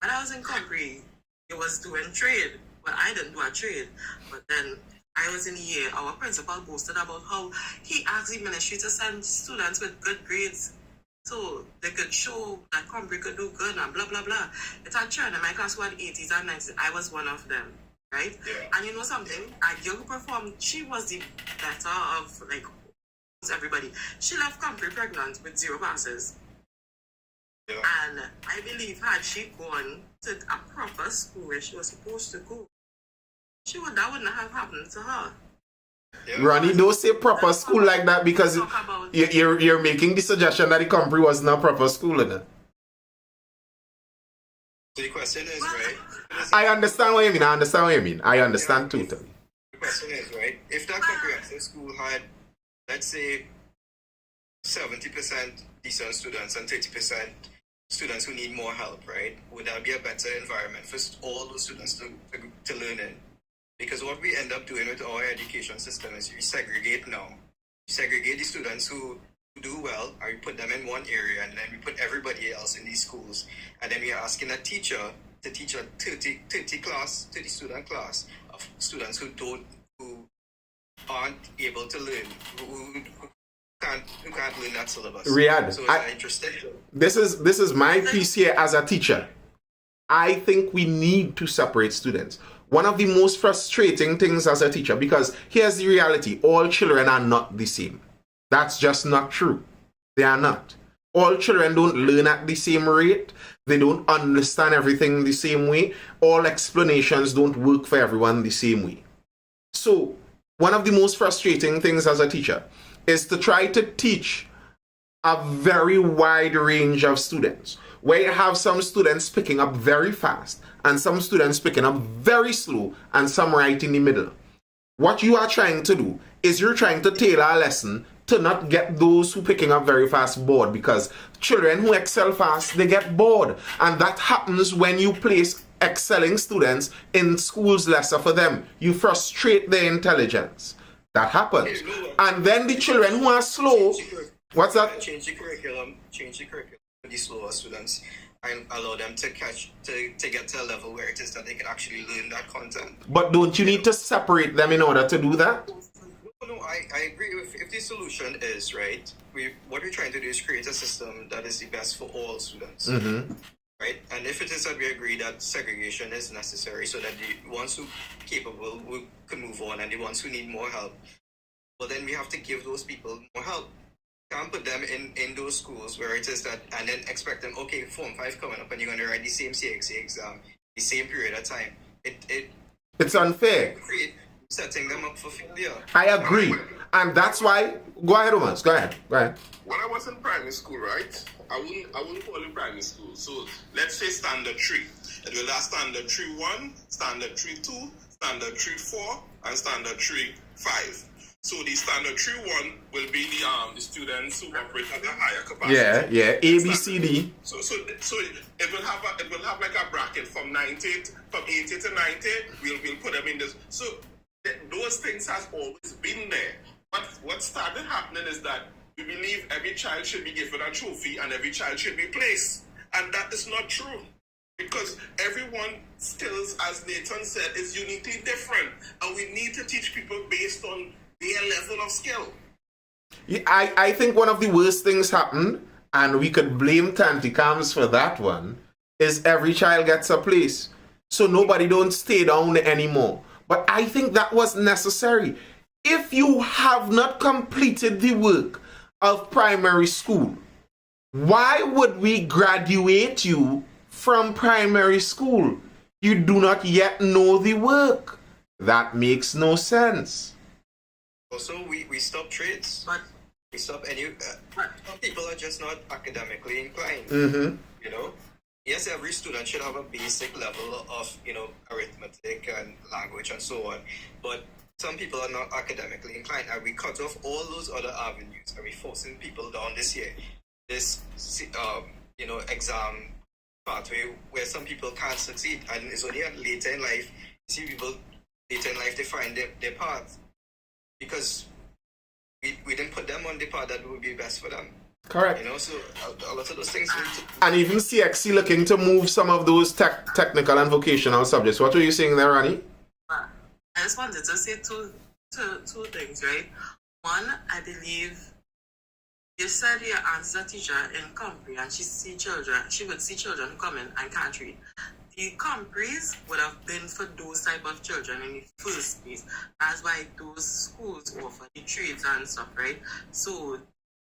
When I was in Compre, it was doing trade, but I didn't do a trade. But then I was in EA, our principal boasted about how he asked the ministry to send students with good grades so they could show that Compre could do good and blah, blah, blah. It had children in my class who had 80s and 90s. I was one of them, right? Yeah. And you know something? A girl who performed, she was the better of, like, everybody. She left Compre pregnant with 0 passes. Yeah. And I believe had she gone to a proper school where she was supposed to go, that wouldn't have happened to her. Yeah. Ronnie, don't say proper school like that, because you're making the suggestion that the Compre wasn't a proper school, isn't it? So the question is, right? I understand what you mean. I understand totally. The question is, right? If that comprehensive school had, let's say, 70% decent students and 30% students who need more help, right? Would that be a better environment for all those students to learn in? Because what we end up doing with our education system is we segregate now. We segregate the students who do well, and we put them in one area, and then we put everybody else in these schools. And then we are asking a teacher to teach a 30 student class of students who aren't able to learn, who can't learn that syllabus. Riyad, so it's interesting. This is my piece here as a teacher. I think we need to separate students. One of the most frustrating things as a teacher, because here's the reality, all children are not the same. That's just not true. They are not. All children don't learn at the same rate. They don't understand everything the same way. All explanations don't work for everyone the same way. So, one of the most frustrating things as a teacher is to try to teach a very wide range of students, where you have some students picking up very fast and some students picking up very slow and some right in the middle. What you are trying to do is you're trying to tailor a lesson to not get those who picking up very fast bored, because children who excel fast, they get bored. And that happens when you place excelling students in schools lesser for them. You frustrate their intelligence. That happens. And then the children who are slow, what's that? Change the curriculum for the slower students and allow them to get to a level where it is that they can actually learn that content. But don't you need to separate them in order to do that? No, I agree. If the solution is, right, what we're trying to do is create a system that is the best for all students. Mm-hmm. Right? And if it is that we agree that segregation is necessary so that the ones who are capable can move on and the ones who need more help, well, then we have to give those people more help. Can't put them in those schools where it is that, and then expect them, okay, Form 5 coming up and you're going to write the same CXC exam, the same period of time. It's unfair. Setting them up for failure. I agree. And that's why, go ahead, Omans, go ahead. When I was in primary school, right, I wouldn't call it primary school. So let's say standard 3. It will have standard 3-1, standard 3-2, standard 3-4, and standard 3-5. So the standard 3-1 will be the students who operate at a higher capacity. Yeah, A, B, C, D. So it will have like a bracket from 80 to 90. We'll put them in this. So those things has always been there. But what started happening is that we believe every child should be given a trophy and every child should be placed. And that is not true. Because everyone's skills, as Nathan said, is uniquely different. And we need to teach people based on their level of skill. Yeah, I think one of the worst things happened, and we could blame Tanticams for that one, is every child gets a place. So nobody don't stay down anymore. But I think that was necessary. If you have not completed the work of primary school, why would we graduate you from primary school? You do not yet know the work. That makes no sense. Also, we stop trades. But We stop any. Some people are just not academically inclined. Mm-hmm. You know. Yes, every student should have a basic level of arithmetic and language and so on. But some people are not academically inclined, and we cut off all those other avenues, and we forcing people down this exam pathway where some people can't succeed, and it's only later in life you see people later in life they find their path because we didn't put them on the path that would be best for them. Correct. So a lot of those things need to. And even CXC looking to move some of those technical and vocational subjects. What were you saying there, Ronnie? I just wanted to say two things, right? One, I believe you said you answer teacher in Compre and she would see children come in and can't read. The Compres would have been for those type of children in the first place. That's why those schools offer the trades and stuff, right? So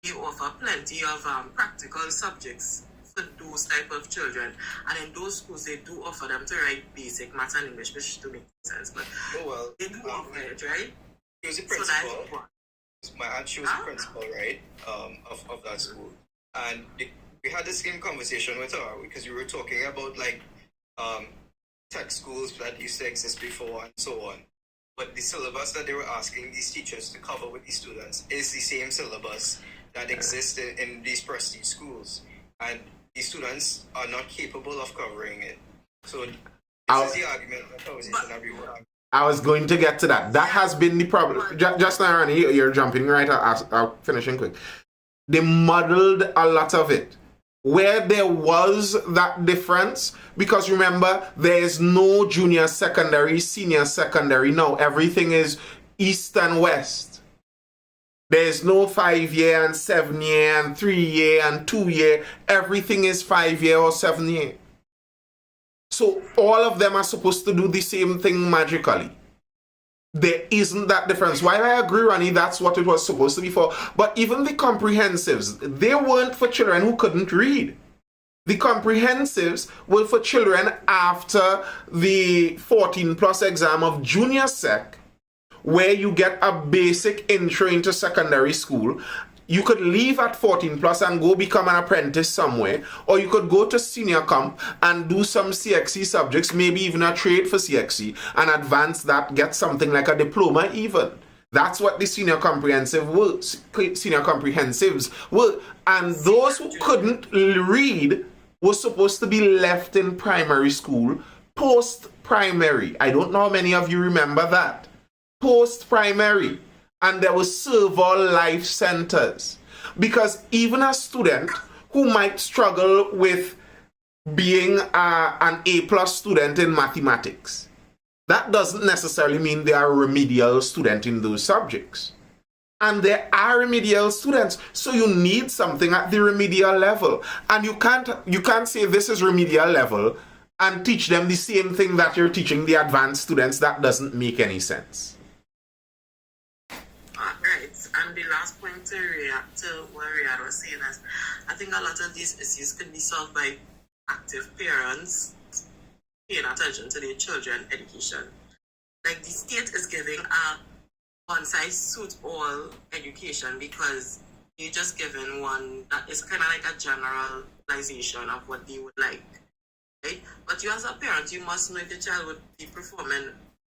they offer plenty of practical subjects for those type of children. And in those schools, they do offer them to write basic math and English, which to make sense. But they do offer it, right? She was the So principal. that's one. My aunt, she was the principal, right, of that school. And we had the same conversation with her because we were talking about tech schools that used to exist before and so on. But the syllabus that they were asking these teachers to cover with these students is the same syllabus that exists in these prestige schools. And these students are not capable of covering it. So this is the argument, the conversation that we were having. I was going to get to that. That has been the problem. Just now, Ronnie, you're jumping right. I'll finishing quick. They muddled a lot of it. Where there was that difference, because remember, there is no junior secondary, senior secondary. No, everything is east and west. There is no 5-year and 7-year and 3-year and 2-year. Everything is 5-year or 7-year. So all of them are supposed to do the same thing magically. There isn't that difference. While I agree, Ronnie, that's what it was supposed to be for. But even the comprehensives, they weren't for children who couldn't read. The comprehensives were for children after the 14+ exam of junior sec, where you get a basic intro into secondary school. You could leave at 14+ and go become an apprentice somewhere, or you could go to senior comp and do some CXC subjects, maybe even a trade for CXC, and advance that, get something like a diploma even. That's what the senior comprehensives were. And those who couldn't read were supposed to be left in primary school post-primary. I don't know how many of you remember that. Post-primary. And there were serval life centers. Because even a student who might struggle with being an A+ student in mathematics, that doesn't necessarily mean they are a remedial student in those subjects. And there are remedial students, so you need something at the remedial level. And you can't say this is remedial level and teach them the same thing that you're teaching the advanced students. That doesn't make any sense. Right, and the last point to react to what Riyadh was saying is, I think a lot of these issues could be solved by active parents paying attention to their children's education. Like the state is giving a one-size-suits-all education because you're just given one that is kind of like a generalization of what they would like, right? But you as a parent, you must know if the child would be performing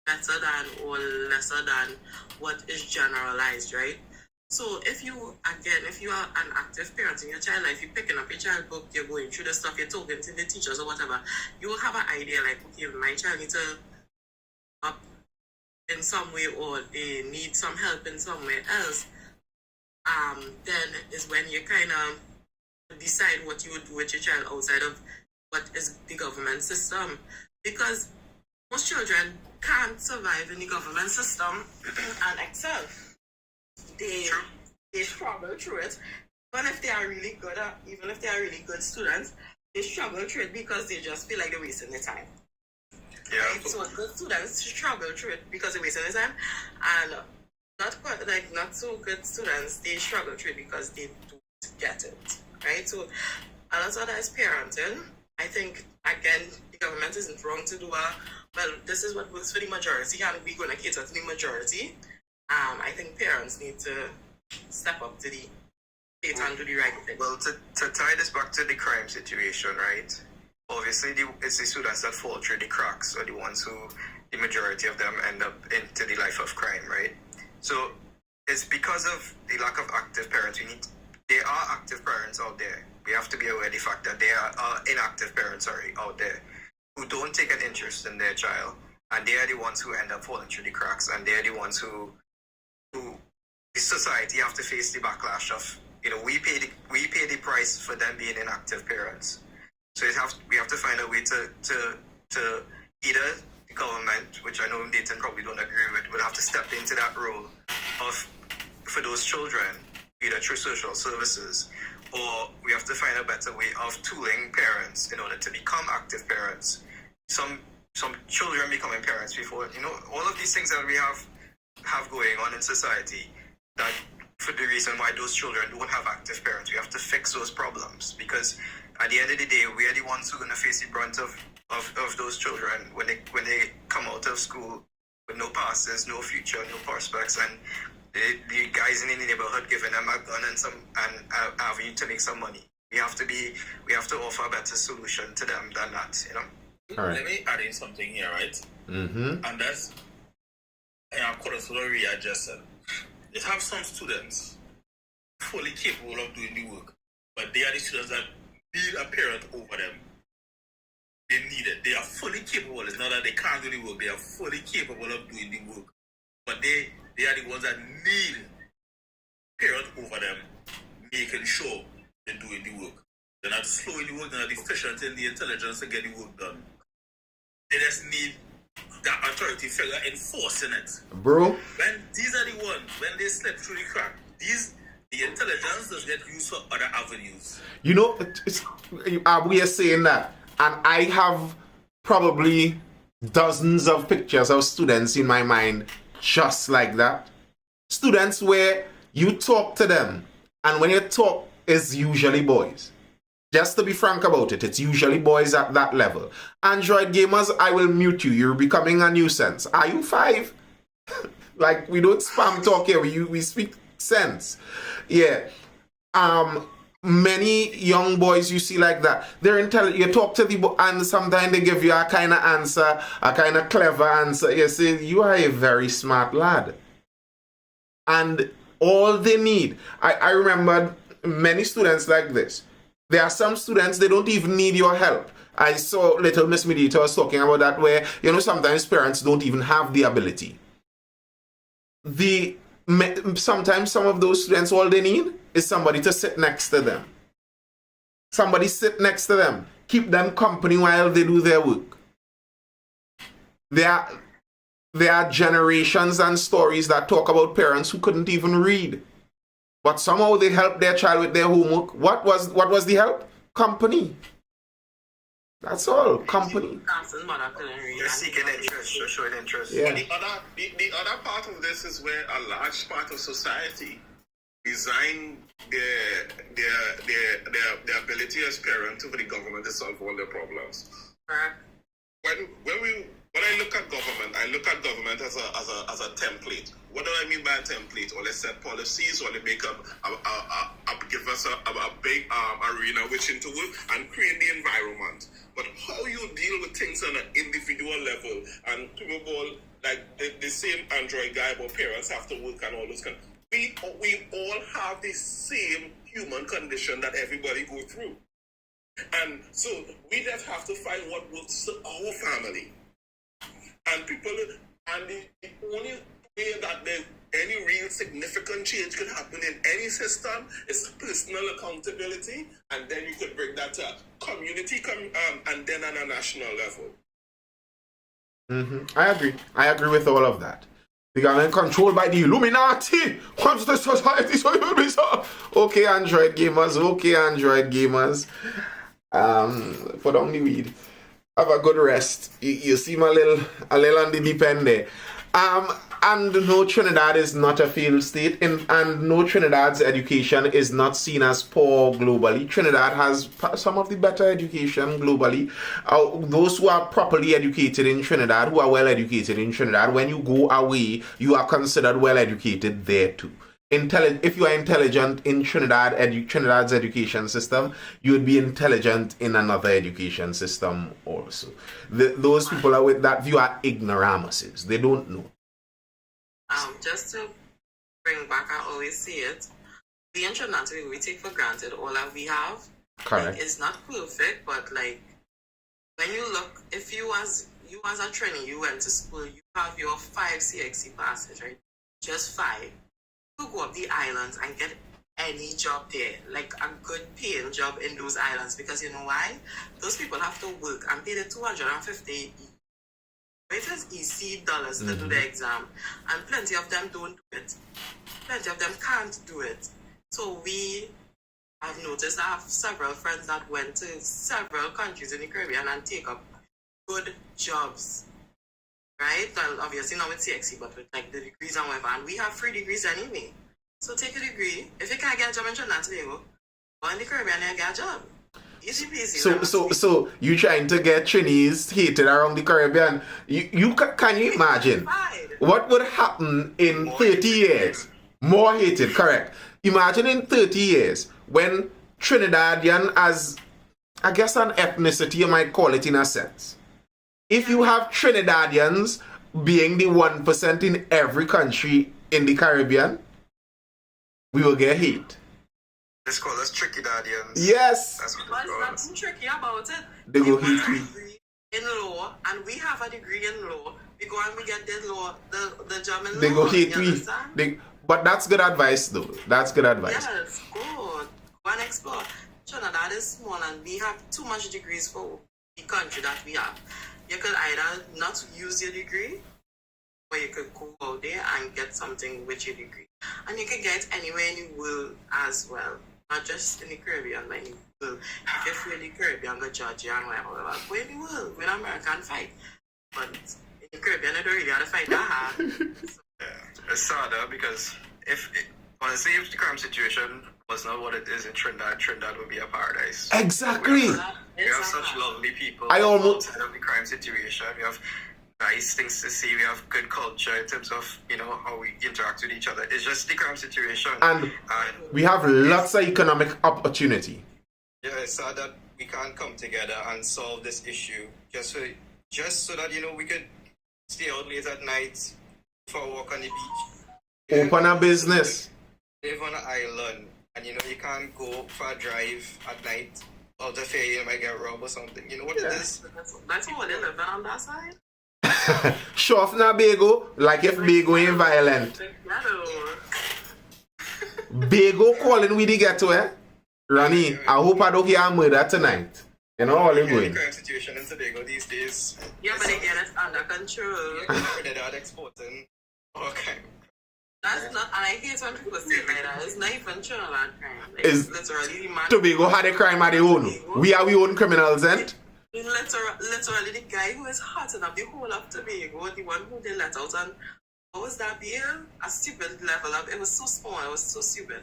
better than or lesser than what is generalized, right? So if you are an active parent in your child life, you're picking up your child book, you're going through the stuff, you're talking to the teachers or whatever, you will have an idea like, okay, my child needs to up in some way or they need some help in somewhere else. then is when you kind of decide what you would do with your child outside of what is the government system. Because most children can't survive in the government system and excel. They struggle through it. Even if they are really good students, they struggle through it because they just feel like they're wasting their time. Yeah. Right? So good students struggle through it because they're wasting their time, and not so good students, they struggle through it because they don't get it. Right? So a lot of that is parenting. I think again the government isn't wrong to do this is what works for the majority and we're gonna cater to the majority. I think parents need to step up to the plate and do the right thing. Well, to tie this back to the crime situation, right? Obviously, it's the students that fall through the cracks are the ones who, the majority of them end up into the life of crime, right? So it's because of the lack of active parents. There are active parents out there. We have to be aware of the fact that there are inactive parents, out there who don't take an interest in their child, and they are the ones who end up falling through the cracks, and they are the ones who the society have to face the backlash of, we pay the price for them being inactive parents. So we have to find a way to either the government, which I know Nathan probably don't agree with, would have to step into that role for those children, either through social services, or we have to find a better way of tooling parents in order to become active parents. Some children becoming parents before, all of these things that we have going on in society, that for the reason why those children don't have active parents. We have to fix those problems, because at the end of the day, we are the ones who are going to face the brunt of those children when they come out of school with no passes, no future, no prospects, and the guys in the neighborhood giving them a gun and avenue to make some money. We have to offer a better solution to them than that, All right. Let me add in something here, right? Mm-hmm. And that's, according to what Ria just said, they have some students fully capable of doing the work, but they are the students that need a parent over them. They need it. They are fully capable. It's not that they can't do the work. They are fully capable of doing the work, but they are the ones that need parent over them, making sure they're doing the work. They're not slow in the work. They're not deficient in the intelligence to get the work done. They just need that authority figure enforcing it. Bro. When these are the ones, when they slip through the crack, the intelligence does get used for other avenues. We are saying that, and I have probably dozens of pictures of students in my mind just like that. Students where you talk to them, and when you talk, it's usually boys. Just to be frank about it, it's usually boys at that level. Android gamers, I will mute you. You're becoming a nuisance. Are you 5? Like, we don't spam talk here. We speak sense. Yeah. Many young boys you see like that, they're intelligent. You talk to the and sometimes they give you a kind of answer, a kind of clever answer. You say, you are a very smart lad. And all they need, I remember many students like this. There are some students, they don't even need your help. I saw little Miss Medita was talking about that, where, sometimes parents don't even have the ability. Sometimes some of those students, all they need is somebody to sit next to them. Somebody sit next to them. Keep them company while they do their work. There are generations and stories that talk about parents who couldn't even read. But somehow they helped their child with their homework. What was the help? Company. That's all. Company. You're seeking interest. You're showing interest. Yeah. The other part of this is where a large part of society design their ability as parents for the government to solve all their problems. When I look at government as a template. What do I mean by a template? Or they set policies, or they make give us a big arena which into work and create the environment. But how you deal with things on an individual level, and people like the same Android guy about parents have to work and all those kind. We all have the same human condition that everybody go through. And so we just have to find what works for our family. And the only way that any real significant change could happen in any system is personal accountability, and then you could bring that to community, and then on a national level. I agree. I agree with all of that. The government controlled by the Illuminati wants the society so you will be so. Okay, Android gamers. Okay, Android gamers. Put on the weed. Have a good rest. You seem a little on the deep end there. And no, Trinidad is not a failed state, and no, Trinidad's education is not seen as poor globally. Trinidad has some of the better education globally. Those who are properly educated in Trinidad, who are well educated in Trinidad, when you go away, you are considered well educated there too. If you are intelligent in Trinidad's education system, you would be intelligent in another education system also. Those people are with that view are ignoramuses. They don't know. Just to bring back, I always say it, the Trinidad, we take for granted all that we have. Correct. Like, it's not perfect, but like, when you look, if you as a trainee, you went to school, you have your 5 CXC passes, right? Just 5. You go up the islands and get any job there, like a good paying job in those islands, because you know why? Those people have to work and pay the 250 it is EC dollars to do the exam, and plenty of them don't do it. Plenty of them can't do it. So I've noticed, I have several friends that went to several countries in the Caribbean and take up good jobs, right? Well, obviously not with CXC, but with like the degrees and whatever. And we have 3 degrees anyway. So take a degree. If you can't get a job in Trinidad and Tobago, go in the Caribbean and get a job. Easy peasy. So you trying to get Trinities hated around the Caribbean? Can you imagine what would happen in 30 years? More hated, correct. Imagine in 30 years when Trinidadian, as I guess an ethnicity you might call it in a sense. If you have Trinidadians being the 1% in every country in the Caribbean, we will get hate. It's called us tricky daddians. Yes. That's what But it's it's called. nothing tricky about it. They go You have a hate me. degree in law, and we have a degree in law. We go and we get the job in law. They go hate you me. understand? But that's good advice, though. That's good advice. Yes, good. Go and explore. Trinidad is small, and we have too much degrees for the country that we have. You could either not use your degree, or you could go out there and get something with your degree. And you can get anywhere in the world as well. Not just in the Caribbean, but in the world. If you're in the Caribbean, go Georgia and whatever. Go in the world, go in America and fight. But in the Caribbean, you don't really have to fight that hard. Yeah. It's sadder because honestly, if the crime situation was not what it is in Trinidad, Trinidad would be a paradise. Exactly. We have such lovely people outside of the crime situation. We have nice things to see. We have good culture in terms of, how we interact with each other. It's just the crime situation. And we have lots of economic opportunity. Yeah, it's sad that we can't come together and solve this issue just so that, we could stay out late at night for a walk on the beach. Open a business. Live on an island, and you can't go for a drive at night. Out of fear you might get robbed or something. You know what it is? That's what they live on that side. Show off na Bego, like if Bego ain't violent. Bego calling we the getaway. Ronnie, I hope I don't hear murder tonight. You know all The going. crime situation in Tobago these days. Yeah, but again, it's under control. They're not exporting all kind. That's not, and I hate when people say like that. It's not even Trinidad crime. Like, Is literally the man. Tobago had a crime of their own. We are we own criminals, and Literally the guy who is hotting up the whole of Tobago, the one who they let out, and what was that bill? A stupid level up. It was so small. It was so stupid.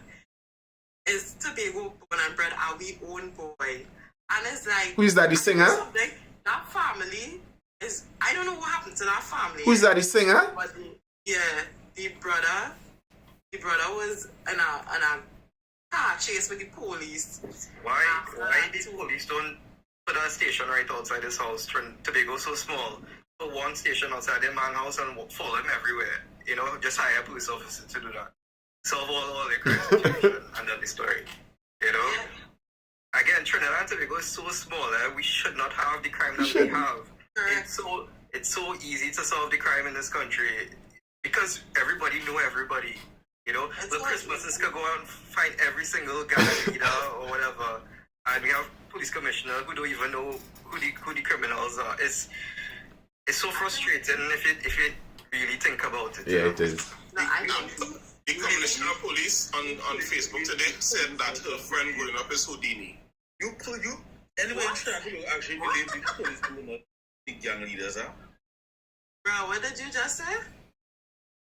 It's Tobago born and bred, are we own boy? And it's like, who is that? The singer? That family is, I don't know what happened to that family. Who is that? The singer? But the brother was in a car chase with the police. Why the police don't put a station right outside his house? Tobago's so small. Put one station outside their man house and follow him everywhere. Just hire a police officer to do that. Solve all the crime situation and then the story. Yeah. Again, Trinidad and Tobago is so small. We should not have the crime that we have. Correct. It's so easy to solve the crime in this country. because everybody know everybody. You know, the Christmases could go out and find every single gang leader or whatever, and we have police commissioner who don't even know who the criminals are. It's so frustrating if you really think about it. Yeah, it is. No, I think The commissioner of police on Facebook today said that her friend growing up is Houdini. Anyway, you actually believe the police do not big gang leaders, huh? bro, what did you just say?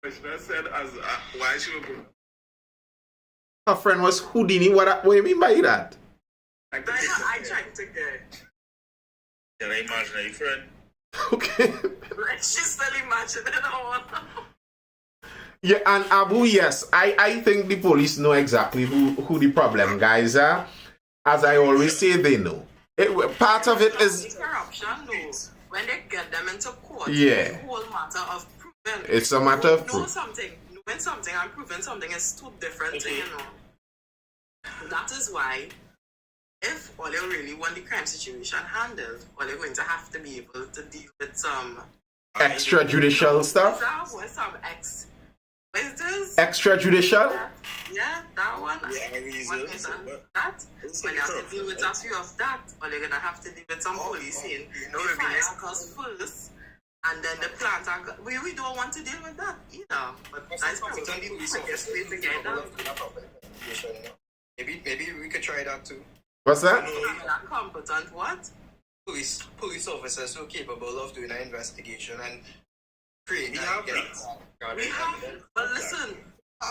Commissioner said as why she would go. Her friend was Houdini. What do you mean by that? Like the I tried to get. Can I imaginary friend? Okay. Like she's still imagining all. Yeah, and Abu, yes, I think the police know exactly who the problem guys are. As I always say, they know. Part of it is corruption, though. When they get them into court, Yeah. it's a whole matter of proving. It's a matter of know proof. something. Knowing something and proving something is two different things, you know. That is why, if all you really want the crime situation handled, all you're going to have to be able to deal with some Extrajudicial stuff. with some what is this? Extrajudicial. Yeah, that one. Yeah, reason. That. When you have to deal with a few of that, or you're gonna have to deal with some policing. You know, The it'd be nice. fire cause first, and then the plant. We don't want to deal with that either. But that's probably the quickest way to get done. Maybe we could try that too. What's that? That competent what? Police officers who are capable of doing an investigation and creating. We have We have, but listen,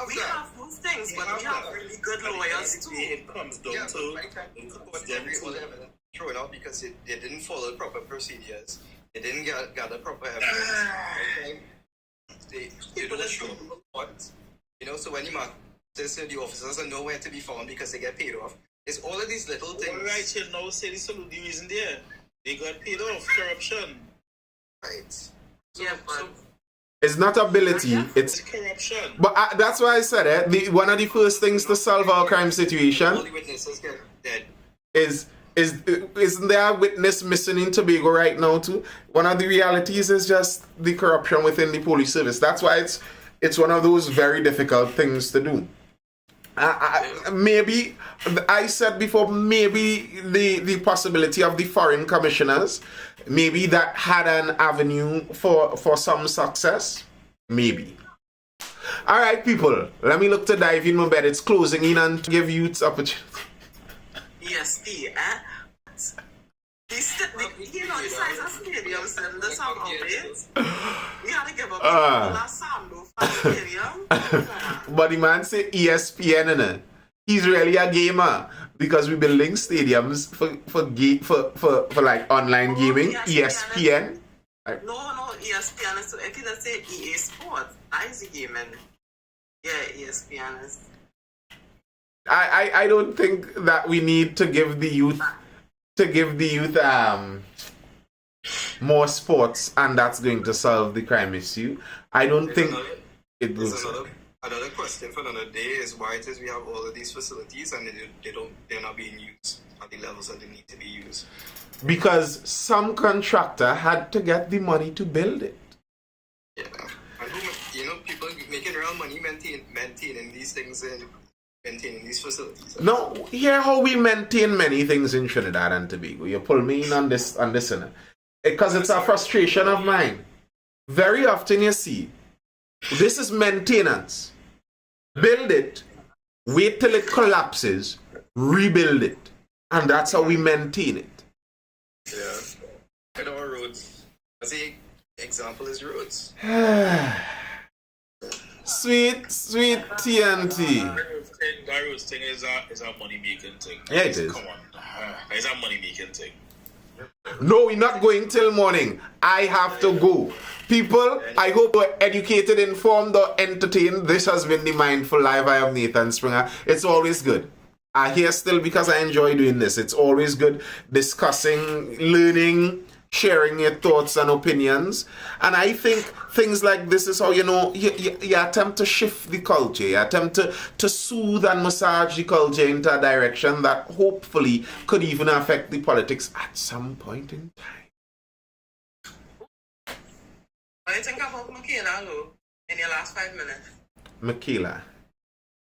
we have those things, but we have really good lawyers too. It comes down Yeah, to but all the evidence thrown out because they didn't follow proper procedures. They didn't gather proper evidence. They don't show what, you know. So when you the officers are nowhere to be found because they get paid off. It's all of these little things. all right, you now say the reason there. They got paid off, corruption. Right. Yeah, but It's not ability. It's It's corruption. but that's why I said it. One of the first things to solve our crime All situation the witnesses get dead. isn't there a witness missing in Tobago right now too? One of the realities is just the corruption within the police service. That's why it's one of those very difficult things to do. Maybe I said before, maybe the possibility of the foreign commissioners, maybe that had an avenue for some success. Maybe. All right, people. Let me look to dive in my bed. It's closing in and to give youths opportunity. ESP, the size of stadiums and the some updates. We had to give up last Samdo for stadium. But the man say ESPN, innit? He's really a gamer because we building stadiums for like online gaming. ESPN. No, ESPN is so if you just say EA Sports, that is gaming. Yeah, ESPN is. I don't think that we need to give the youth more sports and that's going to solve the crime issue. I don't think it will. Another question for another day is why it is we have all of these facilities and they're not being used at the levels that they need to be used. Because some contractor had to get the money to build it. Yeah. And people making real money maintaining these things and maintaining these facilities. No, hear how we maintain many things in Trinidad and Tobago. You pull me in on this, because it's a frustration of mine. Very often you see, this is maintenance. Build it, wait till it collapses, rebuild it. And that's how we maintain it. Yeah. And our roads. As the example is roads. Sweet TNT. That roads thing is a money making thing. Yeah, it is. Come on. It's a money making thing. No, we're not going till morning. I have to go. People, I hope you're educated, informed, or entertained. This has been the Mindful Live. I am Nathan Springer. It's always good. I'm here still because I enjoy doing this. It's always good discussing, learning, sharing your thoughts and opinions. And I think things like this is how, you attempt to shift the culture. You attempt to soothe and massage the culture into a direction that hopefully could even affect the politics at some point in time. What do you think about Michaela, though? in your last 5 minutes. Michaela,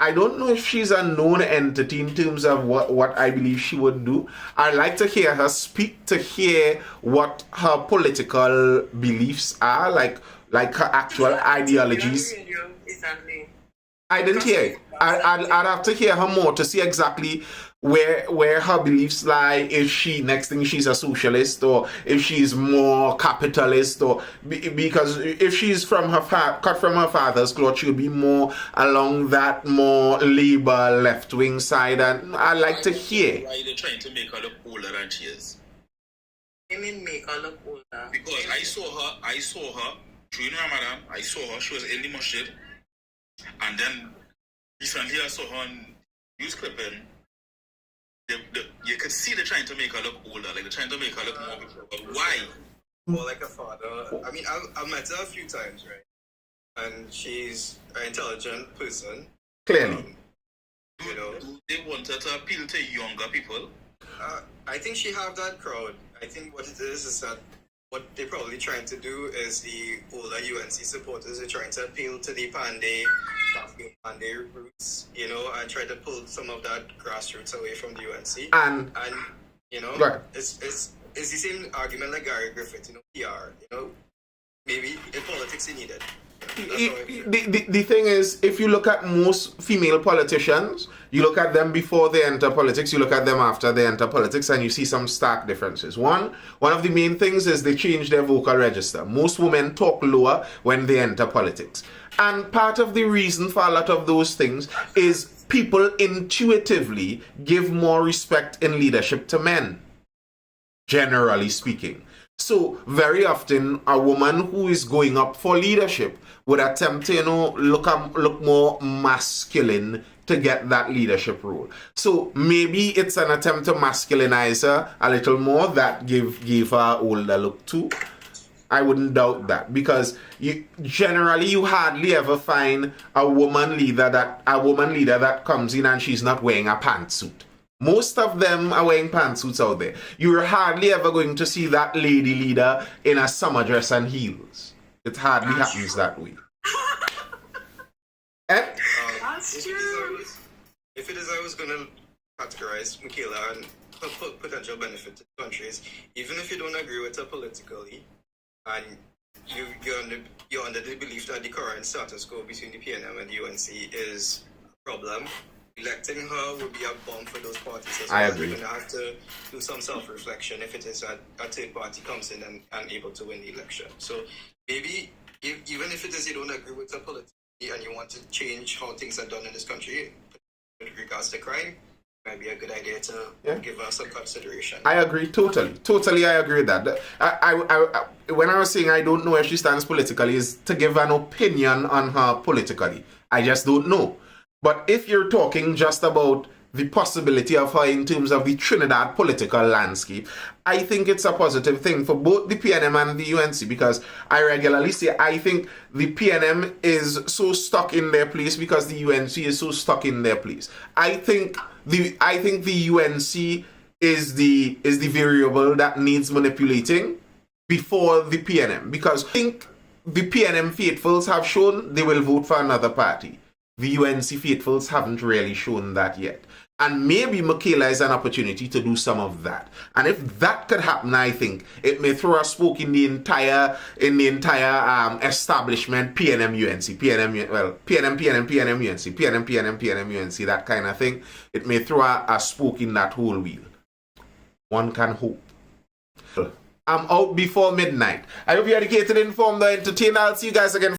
I don't know if she's a known entity in terms of what I believe she would do. I'd like to hear her speak, to hear what her political beliefs are, like her actual ideologies. Exactly. I didn't hear it. I'd have to hear her more to see exactly where her beliefs lie. If she's a socialist, or if she's more capitalist, or because if she's cut from her father's cloth, she'll be more along that more Labour left-wing side. And I'd like to hear. Why are they trying to make her look older than she is? You mean make her look older? Because I saw her during Ramadan. I saw her. She was in the masjid, and then recently I saw her on news clipping. You could see they're trying to make her look older, like they're trying to make her look more mature. But why? More like a father. I mean, I've met her a few times, right? And she's an intelligent person. Clearly. You know, do they want her to appeal to younger people? I think she have that crowd. I think what it is that what they're probably trying to do is the older UNC supporters are trying to appeal to the Pandey roots, you know, and try to pull some of that grassroots away from the UNC. And you know, right. it's the same argument like Gary Griffith, you know, PR, you know, maybe in politics he needed. The thing is, if you look at most female politicians, you look at them before they enter politics, you look at them after they enter politics, and you see some stark differences. One of the main things is they change their vocal register. Most women talk lower when they enter politics. And part of the reason for a lot of those things is people intuitively give more respect in leadership to men, generally speaking. So very often a woman who is going up for leadership would attempt to, look more masculine to get that leadership role. So maybe it's an attempt to masculinize her a little more that give her older look too. I wouldn't doubt that, because you hardly ever find a woman leader that comes in and she's not wearing a pantsuit. Most of them are wearing pantsuits out there. You're hardly ever going to see that lady leader in a summer dress and heels. It hardly happens that way. That's true. If it is I was going to categorize Michaela and her potential benefit to the country is, even if you don't agree with her politically, and you're under the belief that the current status quo between the PNM and the UNC is a problem, electing her would be a bomb for those parties as well. I agree. You're going to have to do some self-reflection if it is that a third party comes in and able to win the election. So maybe, even if it is you don't agree with her politically and you want to change how things are done in this country with regards to crime, it might be a good idea to give her some consideration. I agree, totally I agree with that. I when I was saying I don't know where she stands politically, is to give an opinion on her politically. I just don't know. But if you're talking just about the possibility of her in terms of the Trinidad political landscape, I think it's a positive thing for both the PNM and the UNC, because I regularly say I think the PNM is so stuck in their place because the UNC is so stuck in their place. I think the UNC is the variable that needs manipulating before the PNM, because I think the PNM faithfuls have shown they will vote for another party. The UNC faithfuls haven't really shown that yet. And maybe Michaela is an opportunity to do some of that. And if that could happen, I think it may throw a spoke in the entire establishment, PNM, UNC, PNM, UNC, that kind of thing. It may throw a spoke in that whole wheel. One can hope. I'm out before midnight. I hope you're educated, informed, or entertained. I'll see you guys again